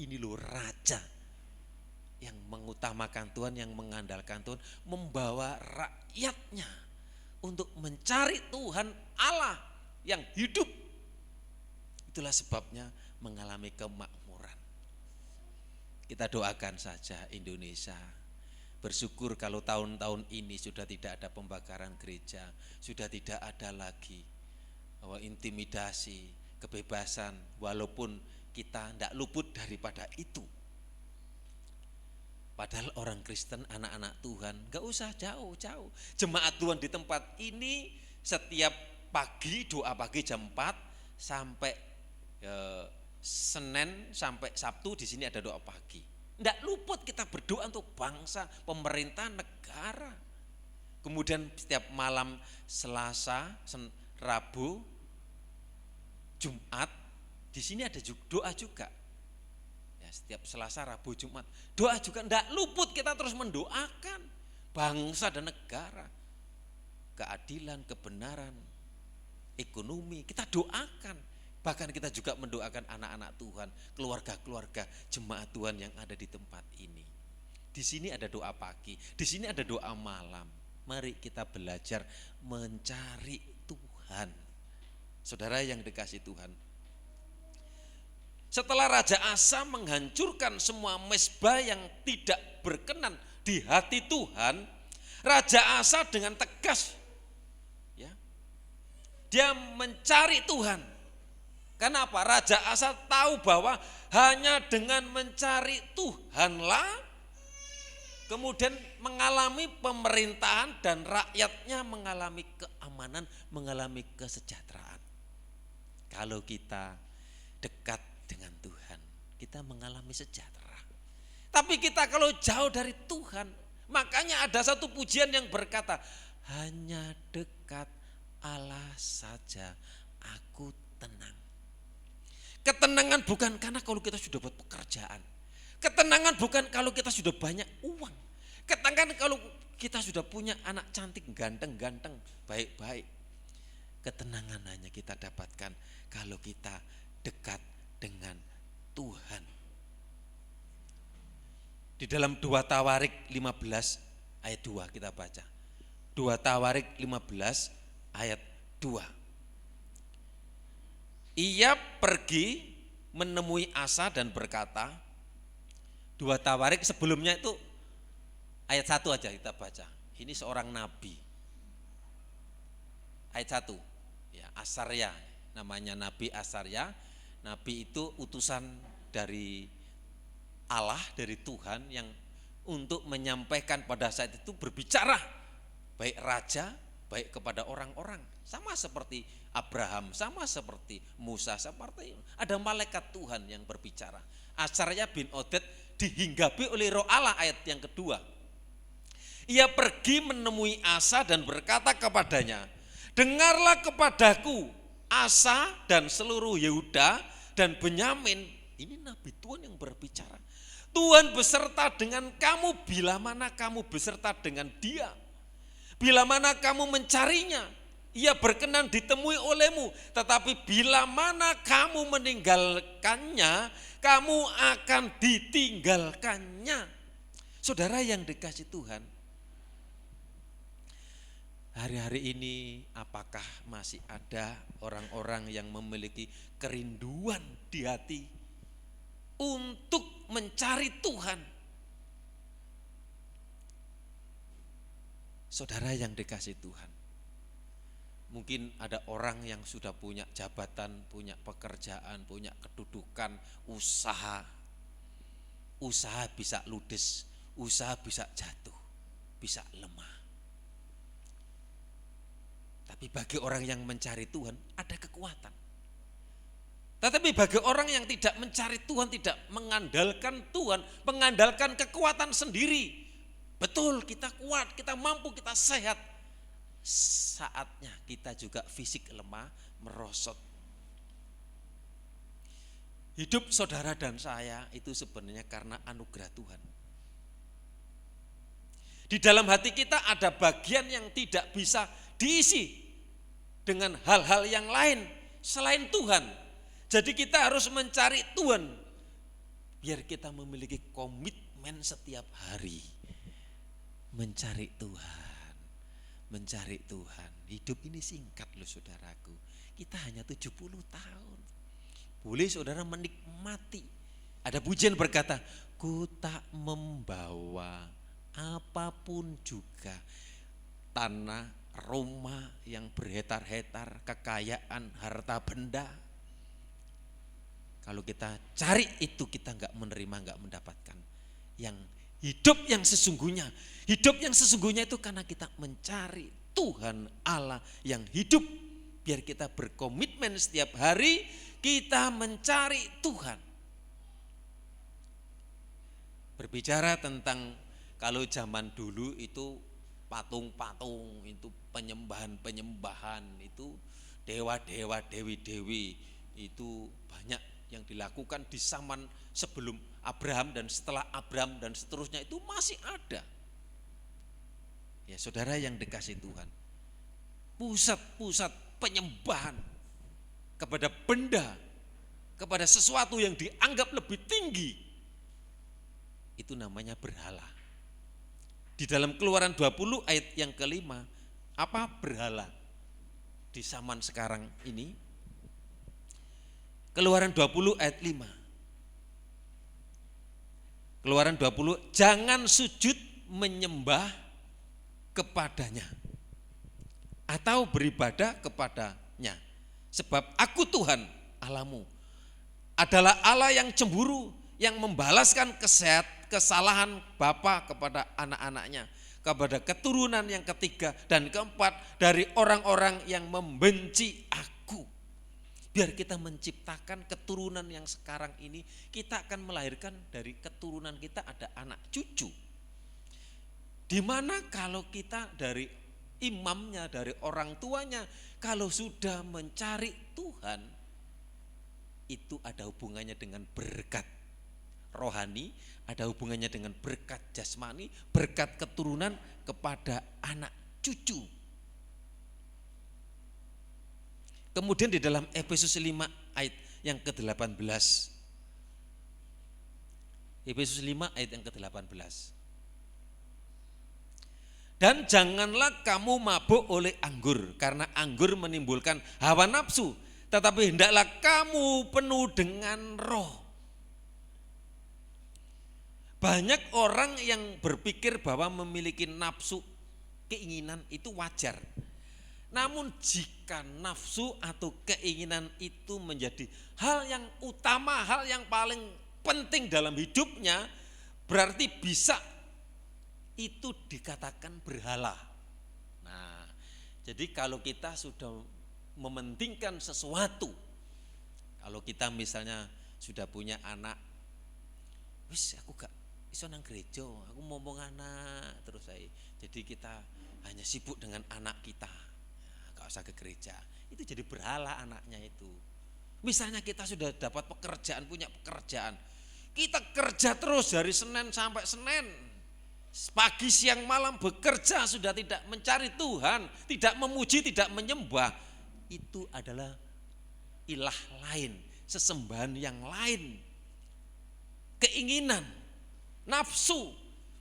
Ini loh raja yang mengutamakan Tuhan, yang mengandalkan Tuhan, membawa rakyatnya untuk mencari Tuhan Allah yang hidup. Itulah sebabnya mengalami kemakmuran. Kita doakan saja Indonesia. Bersyukur kalau tahun-tahun ini sudah tidak ada pembakaran gereja, sudah tidak ada lagi bahwa intimidasi, kebebasan, walaupun kita tidak luput daripada itu. Padahal orang Kristen, anak-anak Tuhan, gak usah jauh-jauh. Jemaat Tuhan di tempat ini setiap pagi, doa pagi jam 4 sampai Senin sampai Sabtu di sini ada doa pagi. Tidak luput kita berdoa untuk bangsa, pemerintah, negara. Kemudian setiap malam Selasa, Rabu, Jumat, di sini ada doa juga. Ya, setiap Selasa, Rabu, Jumat, doa juga. Tidak luput kita terus mendoakan bangsa dan negara, keadilan, kebenaran, ekonomi. Kita doakan. Bahkan kita juga mendoakan anak-anak Tuhan, keluarga-keluarga jemaat Tuhan yang ada di tempat ini. Di sini ada doa pagi, di sini ada doa malam. Mari kita belajar mencari Tuhan. Saudara yang dikasih Tuhan, setelah Raja Asa menghancurkan semua mezbah yang tidak berkenan di hati Tuhan, Raja Asa dengan tegas, ya, dia mencari Tuhan. Kenapa? Raja Asa tahu bahwa hanya dengan mencari Tuhanlah kemudian mengalami pemerintahan dan rakyatnya mengalami keamanan, mengalami kesejahteraan. Kalau kita dekat dengan Tuhan, kita mengalami sejahtera. Tapi kita kalau jauh dari Tuhan, makanya ada satu pujian yang berkata, hanya dekat Allah saja aku tenang. Ketenangan bukan karena kalau kita sudah buat pekerjaan. Ketenangan bukan kalau kita sudah banyak uang. Ketenangan kalau kita sudah punya anak cantik, ganteng-ganteng, baik-baik. Ketenangan hanya kita dapatkan kalau kita dekat dengan Tuhan. Di dalam 2 Tawarik 15 ayat 2 kita baca. 2 Tawarik 15 ayat 2. Ia pergi menemui Asa dan berkata, 2 Tawarik sebelumnya itu ayat 1 aja kita baca. Ini seorang nabi. Ayat 1, ya, Asarya, namanya Nabi Asarya. Nabi itu utusan dari Allah, dari Tuhan yang untuk menyampaikan pada saat itu berbicara baik raja, baik kepada orang-orang. Sama seperti Abraham, sama seperti Musa, seperti ada malaikat Tuhan yang berbicara. Azarya bin Oded dihinggapi oleh Roh Allah ayat yang kedua. Ia pergi menemui Asa dan berkata kepadanya, dengarlah kepadaku Asa dan seluruh Yehuda dan Benyamin. Ini Nabi Tuhan yang berbicara. Tuhan beserta dengan kamu bila mana kamu beserta dengan dia. Bila mana kamu mencarinya, ia berkenan ditemui olehmu. Tetapi bila mana kamu meninggalkannya, kamu akan ditinggalkannya. Saudara yang dikasih Tuhan, hari-hari ini apakah masih ada orang-orang yang memiliki kerinduan di hati untuk mencari Tuhan? Saudara yang dikasih Tuhan, mungkin ada orang yang sudah punya jabatan, punya pekerjaan, punya kedudukan, usaha bisa ludes, usaha bisa jatuh, bisa lemah. Tapi bagi orang yang mencari Tuhan ada kekuatan. Tetapi bagi orang yang tidak mencari Tuhan, tidak mengandalkan Tuhan, mengandalkan kekuatan sendiri. Betul, kita kuat, kita mampu, kita sehat. Saatnya kita juga fisik lemah, merosot. Hidup saudara dan saya itu sebenarnya karena anugerah Tuhan. Di dalam hati kita ada bagian yang tidak bisa diisi dengan hal-hal yang lain selain Tuhan. Jadi kita harus mencari Tuhan biar kita memiliki komitmen setiap hari mencari Tuhan, mencari Tuhan. Hidup ini singkat loh saudaraku. Kita hanya 70 tahun. Boleh saudara menikmati. Ada pujian berkata, ku tak membawa apapun juga, tanah, rumah yang berhetar-hetar, kekayaan, harta benda. Kalau kita cari itu kita enggak menerima, enggak mendapatkan. Yang hidup yang sesungguhnya itu karena kita mencari Tuhan Allah yang hidup. Biar kita berkomitmen setiap hari kita mencari Tuhan. Berbicara tentang kalau zaman dulu itu patung-patung, itu penyembahan-penyembahan, itu dewa-dewa, dewi-dewi, itu banyak yang dilakukan di zaman sebelum Abraham dan setelah Abraham dan seterusnya itu masih ada. Ya saudara yang dikasih Tuhan, pusat-pusat penyembahan kepada benda, kepada sesuatu yang dianggap lebih tinggi, itu namanya berhala. Di dalam Keluaran 20 ayat yang kelima, apa berhala di zaman sekarang ini? Keluaran 20 ayat 5. Keluaran 20, jangan sujud menyembah kepadanya atau beribadah kepadanya. Sebab aku Tuhan Allahmu adalah Allah yang cemburu, yang membalaskan kesalahan bapa kepada anak-anaknya, kepada keturunan yang ketiga dan keempat dari orang-orang yang membenci aku. Biar kita menciptakan keturunan yang sekarang ini, kita akan melahirkan dari keturunan kita ada anak cucu. Dimana kalau kita dari imamnya, dari orang tuanya, kalau sudah mencari Tuhan, itu ada hubungannya dengan berkat rohani, ada hubungannya dengan berkat jasmani, berkat keturunan kepada anak cucu. Kemudian di dalam Efesus 5 ayat yang ke-18. Efesus 5 ayat yang ke-18. Dan janganlah kamu mabuk oleh anggur, karena anggur menimbulkan hawa nafsu, tetapi hendaklah kamu penuh dengan roh. Banyak orang yang berpikir bahwa memiliki nafsu, keinginan itu wajar. Namun jika nafsu atau keinginan itu menjadi hal yang utama, hal yang paling penting dalam hidupnya, berarti bisa itu dikatakan berhala. Nah, jadi kalau kita sudah mementingkan sesuatu, kalau kita misalnya sudah punya anak, wis aku gak iso nang gereja, aku ngomong anak terus saya. Jadi kita hanya sibuk dengan anak kita, gak usah ke gereja. Itu jadi berhala anaknya itu. Misalnya kita sudah dapat pekerjaan, punya pekerjaan, kita kerja terus dari Senin sampai Senin, pagi siang malam bekerja, sudah tidak mencari Tuhan, tidak memuji, tidak menyembah, itu adalah ilah lain, sesembahan yang lain. Keinginan, nafsu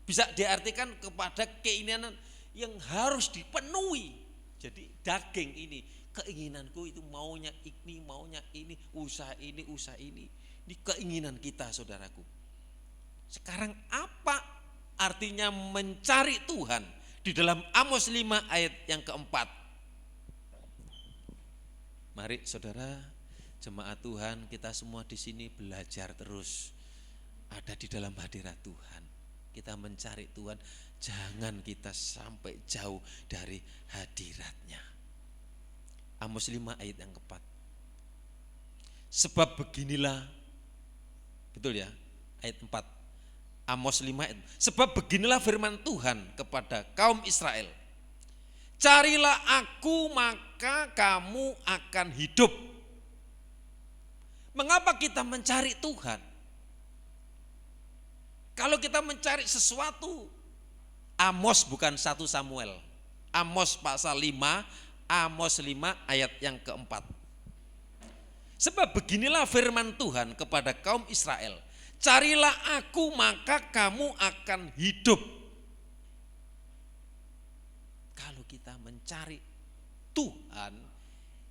bisa diartikan kepada keinginan yang harus dipenuhi. Jadi daging ini, keinginanku itu maunya ini, usaha ini. Ini keinginan kita, saudaraku. Sekarang apa artinya mencari Tuhan? Di dalam Amos 5 ayat yang keempat. Mari saudara, jemaat Tuhan, kita semua di sini belajar terus. Ada di dalam hadirat Tuhan. Kita mencari Tuhan, jangan kita sampai jauh dari hadiratnya. Amos 5 ayat yang keempat. Sebab beginilah, betul ya, ayat 4. Amos 5 ayat. Sebab beginilah firman Tuhan kepada kaum Israel. Carilah aku maka kamu akan hidup. Mengapa kita mencari Tuhan? Kalau kita mencari sesuatu, Amos bukan 1 Samuel. Amos pasal 5, Amos 5 ayat yang keempat. Sebab beginilah firman Tuhan kepada kaum Israel. Carilah aku maka kamu akan hidup. Kalau kita mencari Tuhan,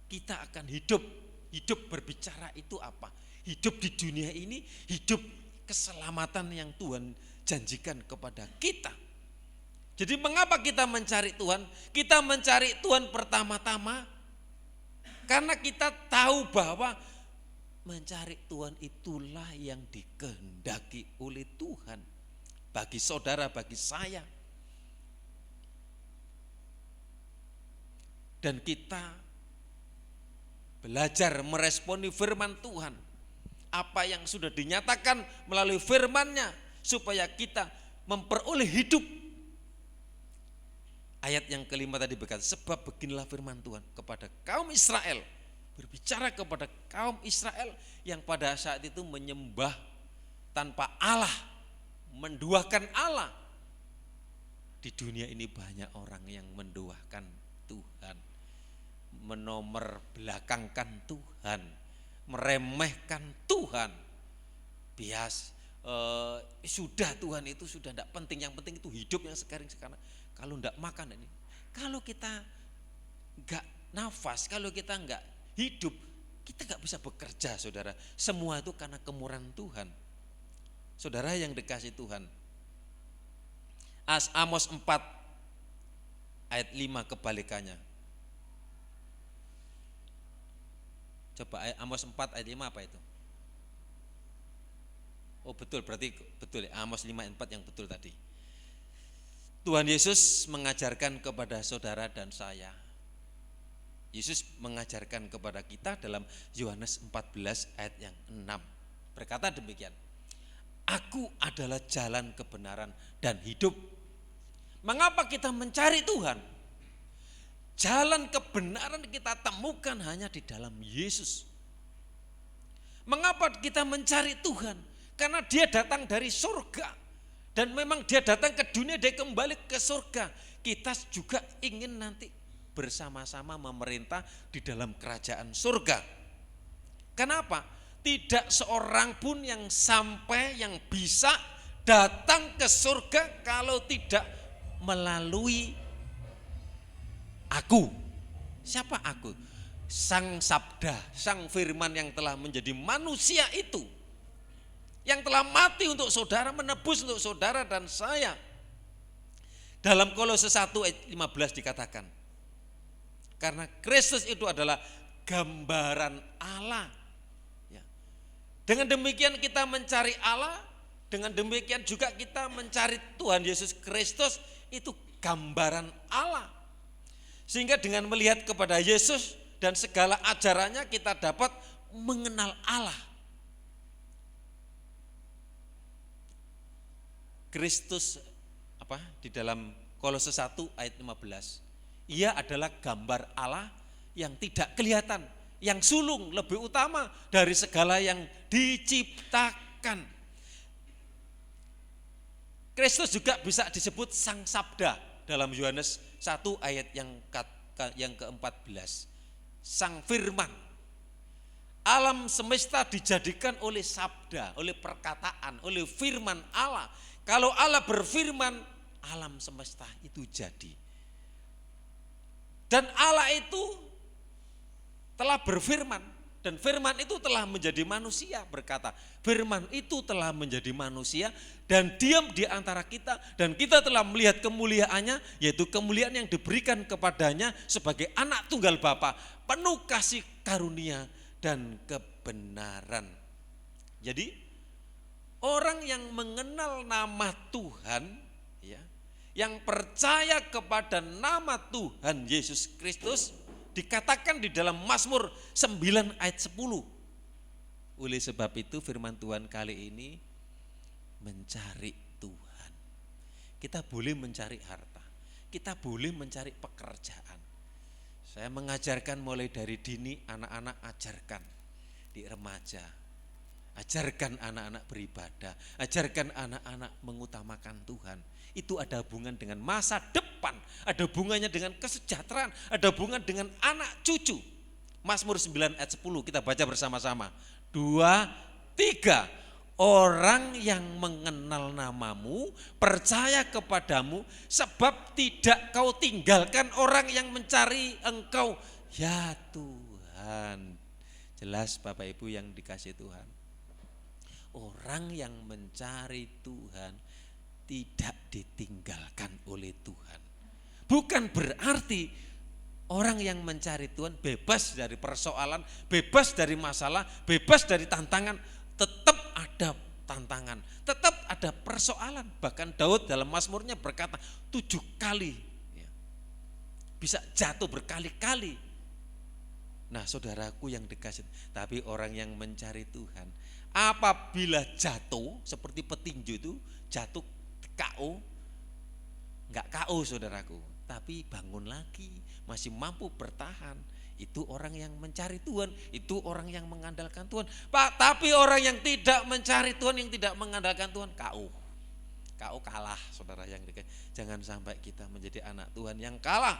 kita akan hidup. Hidup berbicara itu apa? Hidup di dunia ini, hidup keselamatan yang Tuhan janjikan kepada kita. Jadi mengapa kita mencari Tuhan? Kita mencari Tuhan pertama-tama karena kita tahu bahwa mencari Tuhan itulah yang dikehendaki oleh Tuhan bagi saudara, bagi saya. Dan kita belajar meresponi firman Tuhan. Apa yang sudah dinyatakan melalui firman-Nya supaya kita memperoleh hidup. Ayat yang kelima tadi berkata, sebab beginilah firman Tuhan kepada kaum Israel. Berbicara kepada kaum Israel yang pada saat itu menyembah tanpa Allah, menduakan Allah. Di dunia ini banyak orang yang menduakan Tuhan, menomor belakangkan Tuhan, meremehkan Tuhan. Sudah Tuhan itu sudah tidak penting, yang penting itu hidup yang sekarang. Kalau tidak makan ini, kalau kita enggak nafas, kalau kita enggak hidup, kita enggak bisa bekerja, saudara. Semua itu karena kemurahan Tuhan. Saudara yang dikasih Tuhan, Amos 4 ayat 5 kebalikannya. Coba Amos 4 ayat 5 apa itu? Oh betul, berarti betul ya, Amos 5 ayat 4 yang betul tadi. Tuhan Yesus mengajarkan kepada saudara dan saya. Yesus mengajarkan kepada kita dalam Yohanes 14 ayat yang 6. Berkata demikian, aku adalah jalan kebenaran dan hidup. Mengapa kita mencari Tuhan? Jalan kebenaran kita temukan hanya di dalam Yesus. Mengapa kita mencari Tuhan? Karena dia datang dari surga. Dan memang dia datang ke dunia, dia kembali ke surga. Kita juga ingin nanti bersama-sama memerintah di dalam kerajaan surga. Kenapa? Tidak seorang pun yang sampai, yang bisa datang ke surga kalau tidak melalui aku. Siapa aku? Sang Sabda, Sang Firman yang telah menjadi manusia itu, yang telah mati untuk saudara, menebus untuk saudara dan saya. Dalam Kolose 1 ayat 15 dikatakan, karena Kristus itu adalah gambaran Allah. Ya. Dengan demikian kita mencari Allah, dengan demikian juga kita mencari Tuhan Yesus Kristus, itu gambaran Allah. Sehingga dengan melihat kepada Yesus dan segala ajarannya kita dapat mengenal Allah. Kristus di dalam Kolose 1 ayat 15. Ia adalah gambar Allah yang tidak kelihatan, yang sulung lebih utama dari segala yang diciptakan. Kristus juga bisa disebut Sang Sabda dalam Yohanes 1 ayat yang ke-14. Sang Firman. Alam semesta dijadikan oleh sabda, oleh perkataan, oleh firman Allah. Kalau Allah berfirman, alam semesta itu jadi. Dan Allah itu telah berfirman, dan firman itu telah menjadi manusia, berkata, firman itu telah menjadi manusia dan diam di antara kita, dan kita telah melihat kemuliaannya, yaitu kemuliaan yang diberikan kepadanya sebagai anak tunggal Bapa, penuh kasih karunia dan kebenaran. Jadi orang yang mengenal nama Tuhan, ya, yang percaya kepada nama Tuhan Yesus Kristus, dikatakan di dalam Mazmur 9 ayat 10. Oleh sebab itu firman Tuhan kali ini mencari Tuhan. Kita boleh mencari harta, kita boleh mencari pekerjaan. Saya mengajarkan mulai dari dini, anak-anak ajarkan di remaja. Ajarkan anak-anak beribadah, ajarkan anak-anak mengutamakan Tuhan. Itu ada hubungan dengan masa depan, ada hubungannya dengan kesejahteraan, ada hubungan dengan anak cucu. Mazmur 9 ayat 10 kita baca bersama-sama. 2, 3. Orang yang mengenal namamu, percaya kepadamu, sebab tidak kau tinggalkan orang yang mencari engkau, ya Tuhan. Jelas Bapak Ibu yang dikasih Tuhan. Orang yang mencari Tuhan tidak ditinggalkan oleh Tuhan. Bukan berarti orang yang mencari Tuhan bebas dari persoalan, bebas dari masalah, bebas dari tantangan. Tetap ada tantangan, tetap ada persoalan. Bahkan Daud dalam Mazmurnya berkata 7 kali, ya, bisa jatuh berkali-kali. Nah saudaraku yang dikasih, tapi orang yang mencari Tuhan, apabila jatuh seperti petinju itu jatuh KO, enggak KO saudaraku, tapi bangun lagi, masih mampu bertahan. Itu orang yang mencari Tuhan, itu orang yang mengandalkan Tuhan. Pak, tapi orang yang tidak mencari Tuhan, yang tidak mengandalkan Tuhan, KO. KO kalah, saudara yang dikasih. Jangan sampai kita menjadi anak Tuhan yang kalah.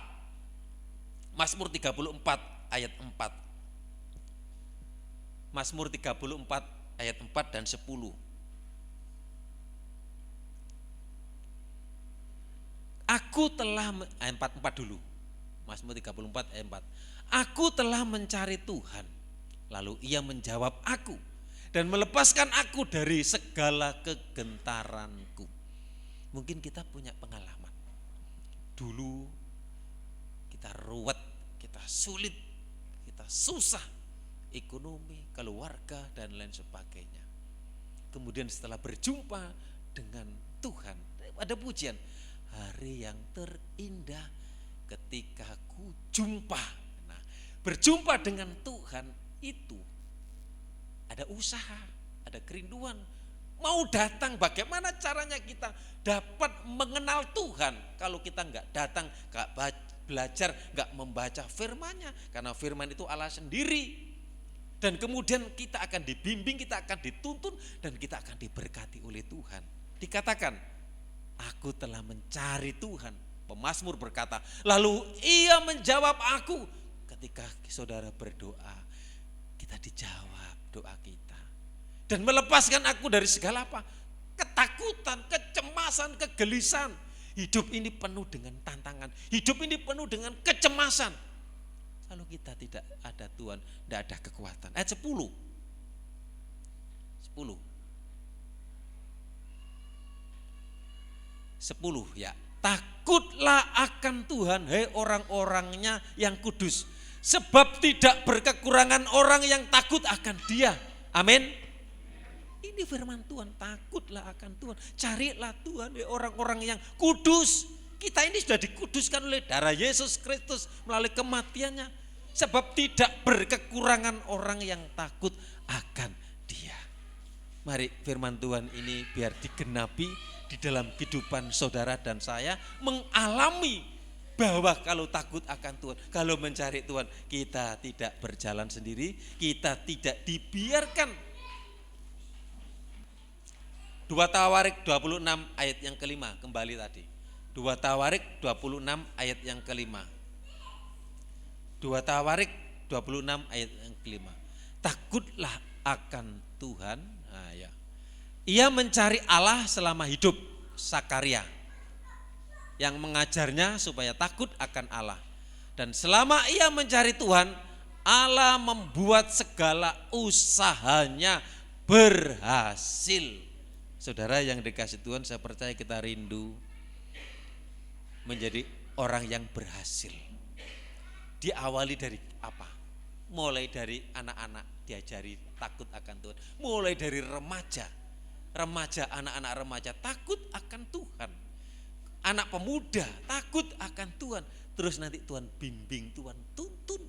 Mazmur 34 ayat 4. Mazmur 34 ayat 4 dan 10. Aku telah ayat 4 dulu. Mazmur 34 ayat 4. Aku telah mencari Tuhan, lalu Ia menjawab aku dan melepaskan aku dari segala kegentaranku. Mungkin kita punya pengalaman. Dulu kita ruwet, kita sulit, kita susah, ekonomi, keluarga dan lain sebagainya. Kemudian setelah berjumpa dengan Tuhan, ada pujian, hari yang terindah ketika ku jumpa. Nah, berjumpa dengan Tuhan itu ada usaha, ada kerinduan. Mau datang, bagaimana caranya kita dapat mengenal Tuhan kalau kita enggak datang, enggak belajar, enggak membaca firman-Nya, karena firman itu Allah sendiri. Dan kemudian kita akan dibimbing, kita akan dituntun, dan kita akan diberkati oleh Tuhan. Dikatakan, aku telah mencari Tuhan. Pemazmur berkata, lalu Ia menjawab aku. Ketika saudara berdoa, kita dijawab doa kita. Dan melepaskan aku dari segala apa? Ketakutan, kecemasan, kegelisahan. Hidup ini penuh dengan tantangan. Hidup ini penuh dengan kecemasan. Kalau kita tidak ada Tuhan, tidak ada kekuatan. Ayat 10 ya. Takutlah akan Tuhan, hei orang-orangnya yang kudus. Sebab tidak berkekurangan orang yang takut akan Dia. Amin. Ini firman Tuhan, takutlah akan Tuhan. Carilah Tuhan, hei orang-orang yang kudus. Kita ini sudah dikuduskan oleh darah Yesus Kristus melalui kematiannya. Sebab tidak berkekurangan orang yang takut akan Dia. Mari firman Tuhan ini biar digenapi di dalam kehidupan saudara dan saya, mengalami bahwa kalau takut akan Tuhan, kalau mencari Tuhan, kita tidak berjalan sendiri, kita tidak dibiarkan. 2 Tawarik 26 ayat yang kelima, kembali tadi. 2 Tawarik 26 ayat yang kelima. 2 Tawarik 26 ayat yang kelima. Takutlah akan Tuhan. Nah, ya. Ia mencari Allah selama hidup, Sakaria, yang mengajarnya supaya takut akan Allah. Dan selama ia mencari Tuhan, Allah membuat segala usahanya berhasil. Saudara yang dikasih Tuhan, saya percaya kita rindu menjadi orang yang berhasil. Diawali dari apa? Mulai dari anak-anak diajari takut akan Tuhan. Mulai dari remaja, anak-anak remaja takut akan Tuhan. Anak pemuda takut akan Tuhan. Terus nanti Tuhan bimbing, Tuhan tuntun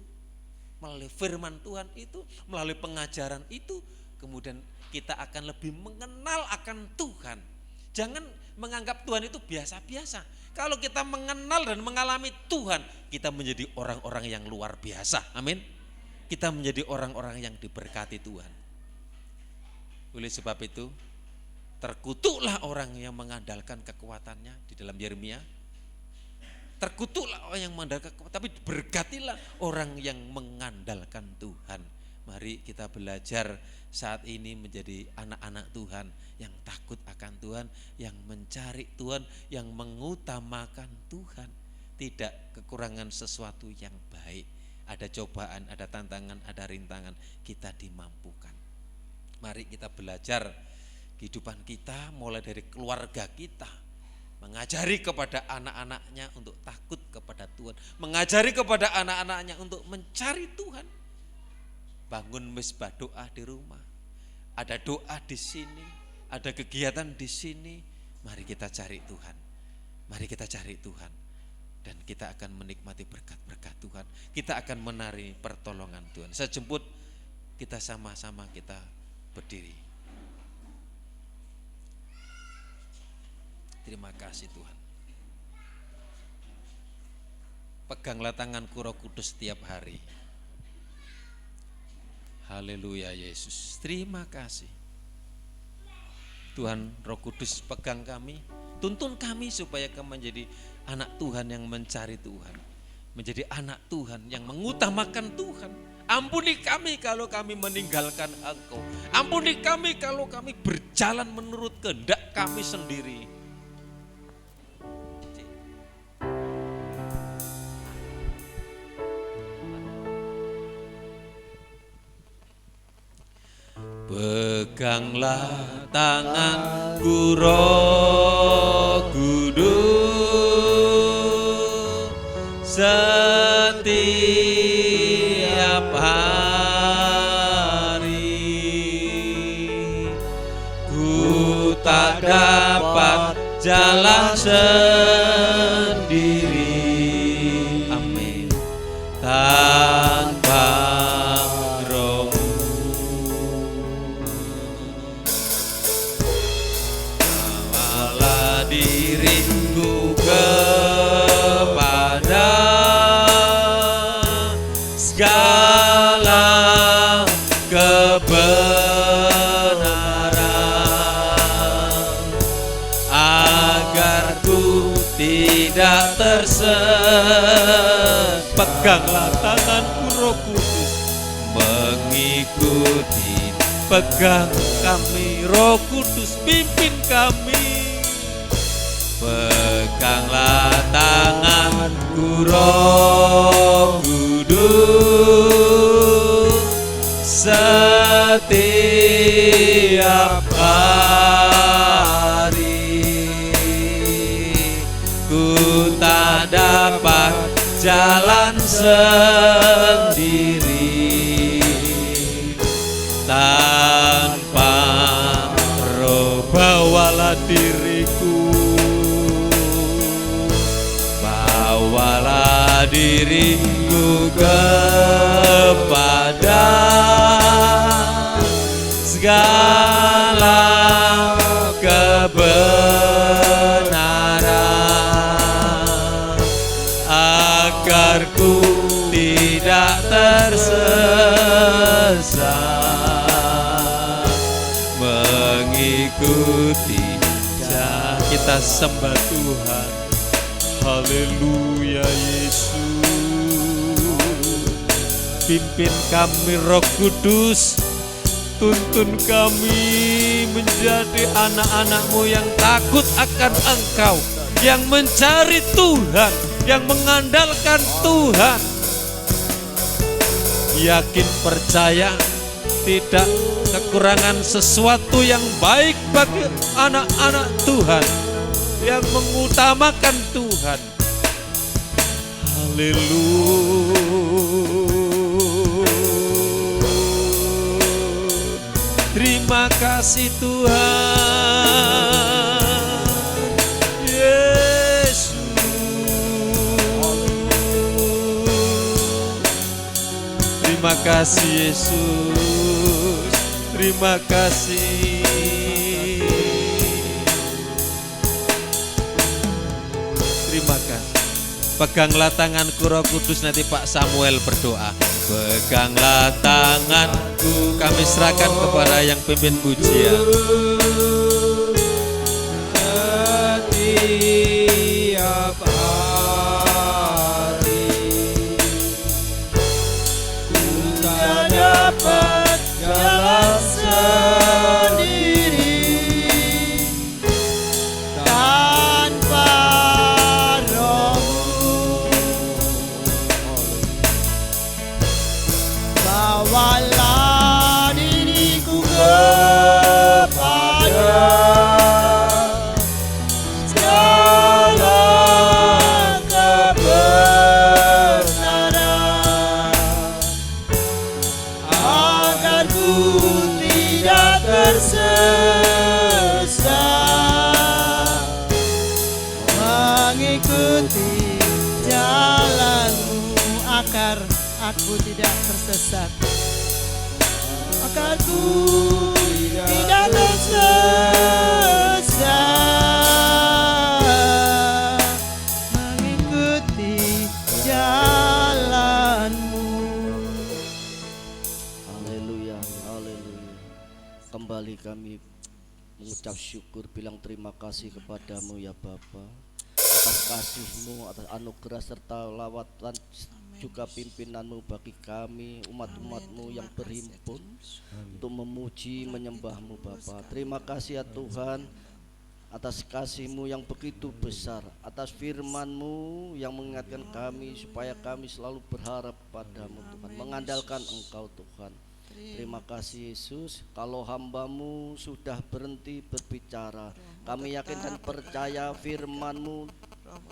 melalui firman Tuhan itu, melalui pengajaran itu, kemudian kita akan lebih mengenal akan Tuhan. Jangan menganggap Tuhan itu biasa-biasa. Kalau kita mengenal dan mengalami Tuhan, kita menjadi orang-orang yang luar biasa. Amin. Kita menjadi orang-orang yang diberkati Tuhan. Oleh sebab itu, terkutuklah orang yang mengandalkan kekuatannya di dalam Yeremia. Terkutuklah orang yang mengandalkan kekuatan, tapi berkatilah orang yang mengandalkan Tuhan. Mari kita belajar saat ini menjadi anak-anak Tuhan yang takut akan Tuhan, yang mencari Tuhan, yang mengutamakan Tuhan. Tidak kekurangan sesuatu yang baik. Ada cobaan, ada tantangan, ada rintangan, kita dimampukan. Mari kita belajar kehidupan kita mulai dari keluarga kita, mengajari kepada anak-anaknya untuk takut kepada Tuhan, mengajari kepada anak-anaknya untuk mencari Tuhan. Bangun mesbah doa di rumah, ada doa di sini, ada kegiatan di sini. Mari kita cari Tuhan, mari kita cari Tuhan, dan kita akan menikmati berkat-berkat Tuhan. Kita akan menari pertolongan Tuhan. Saya jemput kita sama-sama kita berdiri. Terima kasih Tuhan. Peganglah tanganku Roh Kudus setiap hari. Haleluya Yesus. Terima kasih. Tuhan Roh Kudus pegang kami, tuntun kami supaya kami menjadi anak Tuhan yang mencari Tuhan, menjadi anak Tuhan yang mengutamakan Tuhan. Ampuni kami kalau kami meninggalkan Engkau. Ampuni kami kalau kami berjalan menurut kehendak kami sendiri. Peganglah tanganku Roh Kudus setiap hari. Ku tak dapat jalan sendiri. Amin. Tanpa diriku kepada segala kebenaran, agar ku tidak tersesat. Peganglah tanganku Roh Kudus mengikuti, pegang kami Roh Kudus, pimpin kami. Peganglah tanganku Roh Kudus setiap hari. Ku tak dapat jalan sendiri tanpa Roh. Bawalah diriku bawalah diriku kepada segala kebenaran, agar ku tidak tersesat mengikuti. Kita sembah Tuhan. Haleluya Yesus. Pimpin kami Roh Kudus, tuntun kami menjadi anak-anak-Mu yang takut akan Engkau, yang mencari Tuhan, yang mengandalkan Tuhan, yakin percaya tidak kekurangan sesuatu yang baik bagi anak-anak Tuhan yang mengutamakan Tuhan. Haleluya. Terima kasih Tuhan Yesus. Terima kasih Yesus. Terima kasih. Terima kasih. Peganglah tanganku Roh Kudus, nanti Pak Samuel berdoa. Peganglah tanganku, kami serahkan kepada yang pimpin pujian. Setiap hari ku tak dapat jalan sendiri tanpa Roh-Mu. Bawalah diriku kepada segala kebenaran, agar ku tidak tersesat mengikuti jalan-Mu, agar aku tidak tersesat, agar ku tidak tersesat mengikuti jalan-Mu. Haleluya, haleluya. Kembali kami mengucap syukur, bilang terima kasih kepadamu ya Bapa, atas kasih-Mu, atas anugerah serta lawatan juga pimpinan-Mu bagi kami umat-umat-Mu yang berhimpun untuk memuji menyembah-Mu Bapa. Terima kasih ya Tuhan atas kasih-Mu yang begitu besar, atas firman-Mu yang mengingatkan kami supaya kami selalu berharap padamu Tuhan, mengandalkan Engkau Tuhan. Terima kasih Yesus. Kalau hamba-Mu sudah berhenti berbicara, kami yakin dan percaya firman-Mu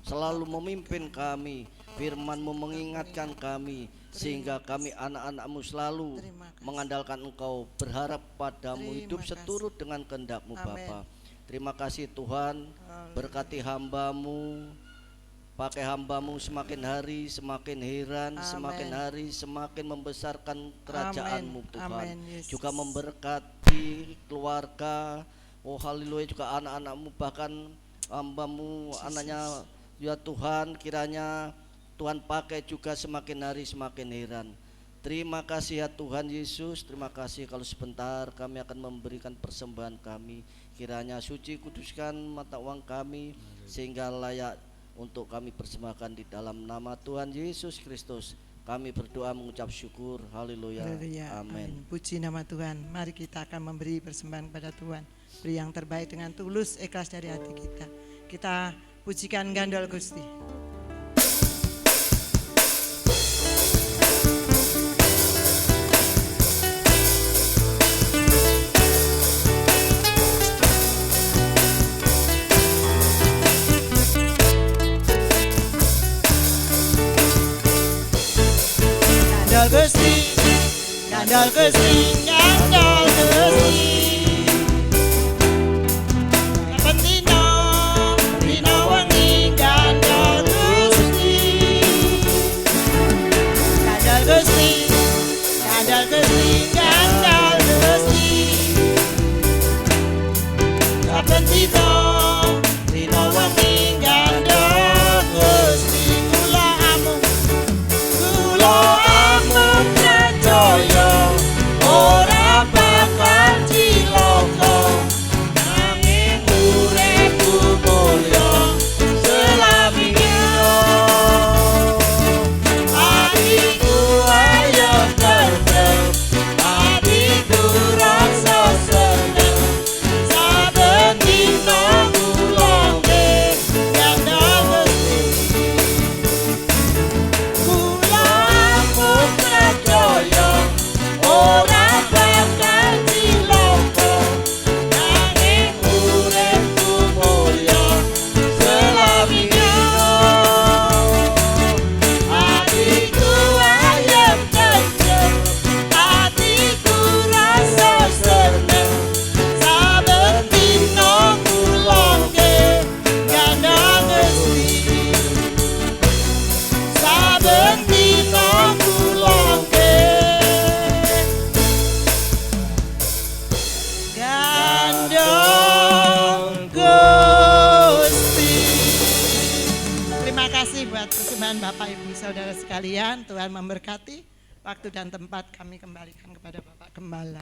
selalu memimpin kami, firman-Mu mengingatkan kami, sehingga kami anak-anak-Mu selalu mengandalkan Engkau, berharap padamu, hidup seturut dengan kehendak-Mu Bapa. Terima kasih Tuhan, berkati hamba-Mu, pakai hamba-Mu semakin hari semakin heran, semakin hari semakin membesarkan kerajaan-Mu Tuhan. Juga memberkati keluarga, oh haleluya, juga anak-anak-Mu, bahkan hamba-Mu, anaknya ya Tuhan, kiranya Tuhan pakai juga semakin hari semakin heran. Terima kasih ya Tuhan Yesus. Terima kasih kalau sebentar kami akan memberikan persembahan kami, kiranya suci kuduskan mata uang kami sehingga layak untuk kami persembahkan di dalam nama Tuhan Yesus Kristus. Kami berdoa mengucap syukur. Haleluya. Amin. Puji nama Tuhan. Mari kita akan memberi persembahan kepada Tuhan. Beri yang terbaik dengan tulus, ikhlas dari hati kita. Kita pujikan Gandol Gusti. Gandol Gusti, Gandol Gusti, Gandol Gusti. Kapentino, Rino wangi Gandol Gusti. amuk percaya ora bakal cilaka nanging uripku mulya selawinge hatiku ayo tetep hatiku rasa seneng saben dina mulane ganda mesti kula amuk percaya ora bakal cilaka nanging uripku mulya selawinge hatiku ayem kenceng hatiku rasa seneng saben dina mulane ganda mesti saben dina mulane gandong Gusti. Terima kasih buat persembahan Bapak Ibu Saudara sekalian. Tuhan memberkati. Waktu dan tempat kami kembalikan kepada Bapak Gembala.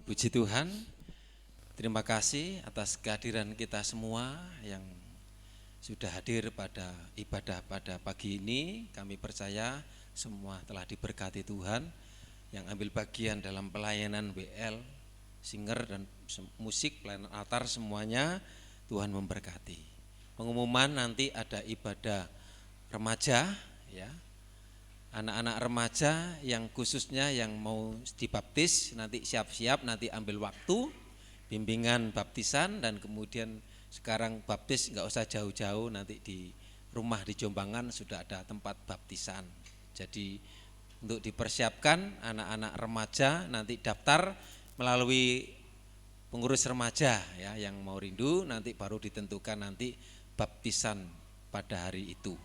Puji Tuhan, terima kasih atas kehadiran kita semua yang sudah hadir pada ibadah pada pagi ini. Kami percaya semua telah diberkati Tuhan, yang ambil bagian dalam pelayanan WL, singer dan musik, pelayanan altar semuanya Tuhan memberkati. Pengumuman nanti ada ibadah remaja ya. Anak-anak remaja yang khususnya yang mau dibaptis nanti siap-siap, nanti ambil waktu bimbingan baptisan, dan kemudian sekarang baptis nggak usah jauh-jauh, nanti di rumah di Jombangan sudah ada tempat baptisan. Jadi untuk dipersiapkan anak-anak remaja nanti daftar melalui pengurus remaja ya, yang mau rindu nanti baru ditentukan nanti baptisan pada hari itu.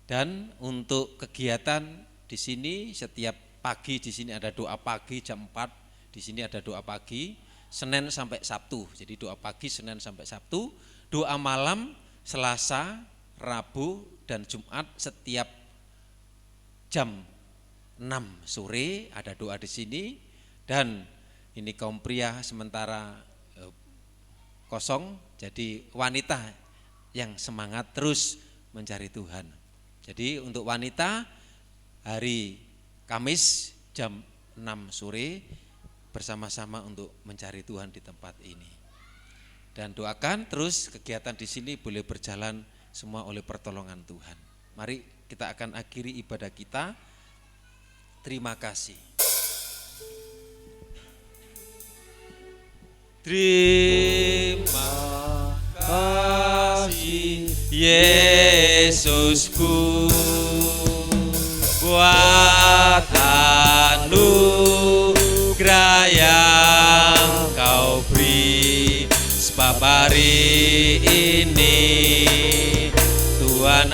Dan untuk kegiatan di sini setiap pagi di sini ada doa pagi jam 4, di sini ada doa pagi Senin sampai Sabtu. Jadi doa pagi Senin sampai Sabtu, doa malam Selasa, Rabu dan Jumat setiap jam 6 sore ada doa di sini. Dan ini kaum pria sementara kosong, jadi wanita yang semangat terus mencari Tuhan. Jadi untuk wanita hari Kamis jam 6 sore bersama-sama untuk mencari Tuhan di tempat ini. Dan doakan terus kegiatan di sini boleh berjalan semua oleh pertolongan Tuhan. Mari kita akan akhiri ibadah kita. Terima kasih. Terima kasih Yesusku buat anugerah yang Kau beri, sebab hari ini Tuhan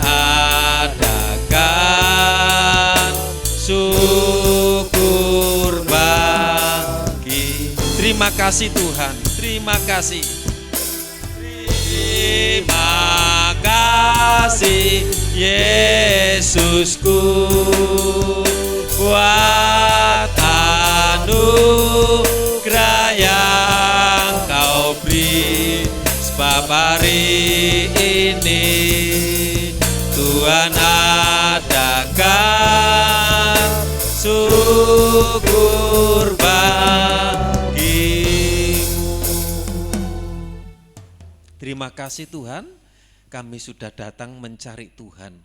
adakan syukur bagi. Terima kasih Tuhan, terima kasih. Terima kasih Yesusku buat anugerah yang Kau beri, sebab hari ini Tuhan adakan syukur bagimu. Terima kasih Tuhan, kami sudah datang mencari Tuhan,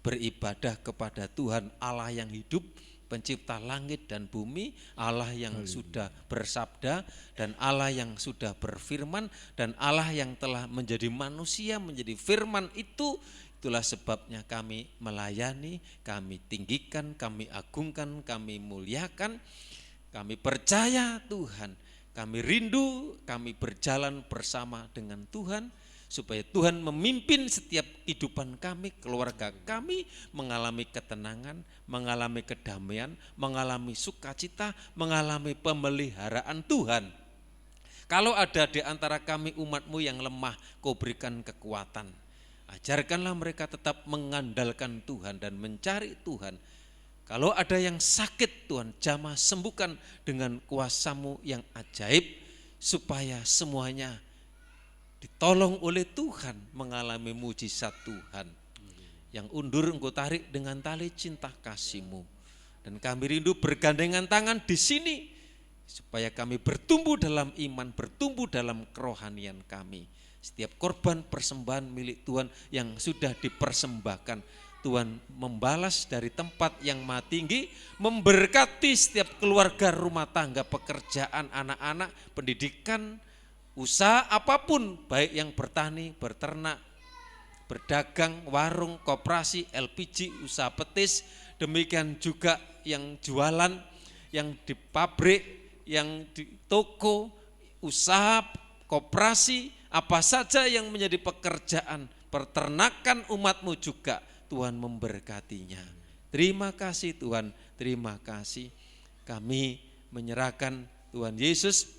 beribadah kepada Tuhan Allah yang hidup, pencipta langit dan bumi, Allah yang sudah bersabda dan Allah yang sudah berfirman, dan Allah yang telah menjadi manusia, menjadi firman itu. Itulah sebabnya kami melayani, kami tinggikan, kami agungkan, kami muliakan. Kami percaya Tuhan, kami rindu, kami berjalan bersama dengan Tuhan, supaya Tuhan memimpin setiap kehidupan kami, keluarga kami mengalami ketenangan, mengalami kedamaian, mengalami sukacita, mengalami pemeliharaan Tuhan. Kalau ada di antara kami umat-Mu yang lemah, Kau berikan kekuatan. Ajarkanlah mereka tetap mengandalkan Tuhan dan mencari Tuhan. Kalau ada yang sakit, Tuhan jamah sembuhkan dengan kuasa-Mu yang ajaib, supaya semuanya ditolong oleh Tuhan, mengalami mujizat Tuhan. Yang undur Engkau tarik dengan tali cinta kasih-Mu. Dan kami rindu bergandengan tangan di sini, supaya kami bertumbuh dalam iman, bertumbuh dalam kerohanian kami. Setiap korban persembahan milik Tuhan yang sudah dipersembahkan, Tuhan membalas dari tempat yang maha tinggi, memberkati setiap keluarga, rumah tangga, pekerjaan anak-anak, pendidikan, usaha apapun, baik yang bertani, berternak, berdagang, warung, koperasi, LPG, usaha petis, demikian juga yang jualan, yang di pabrik, yang di toko, usaha, koperasi, apa saja yang menjadi pekerjaan peternakan umat-Mu juga, Tuhan memberkatinya. Terima kasih Tuhan, terima kasih. Kami menyerahkan Tuhan Yesus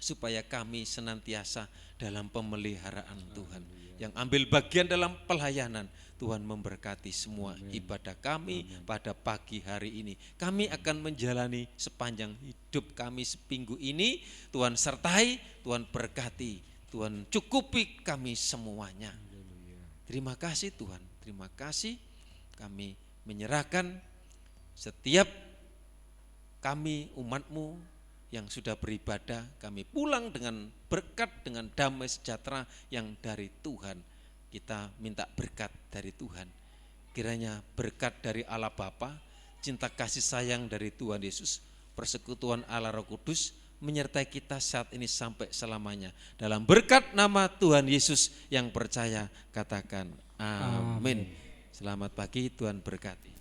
supaya kami senantiasa dalam pemeliharaan Tuhan. Yang ambil bagian dalam pelayanan, Tuhan memberkati semua ibadah kami pada pagi hari ini. Kami akan menjalani sepanjang hidup kami seminggu ini. Tuhan sertai, Tuhan berkati, Tuhan cukupi kami semuanya. Terima kasih Tuhan, terima kasih. Kami menyerahkan setiap kami umat-Mu yang sudah beribadah, kami pulang dengan berkat, dengan damai sejahtera yang dari Tuhan. Kita minta berkat dari Tuhan. Kiranya berkat dari Allah Bapa, cinta kasih sayang dari Tuhan Yesus, persekutuan Allah Roh Kudus menyertai kita saat ini sampai selamanya. Dalam berkat nama Tuhan Yesus yang percaya, katakan amin. Selamat pagi, Tuhan berkati.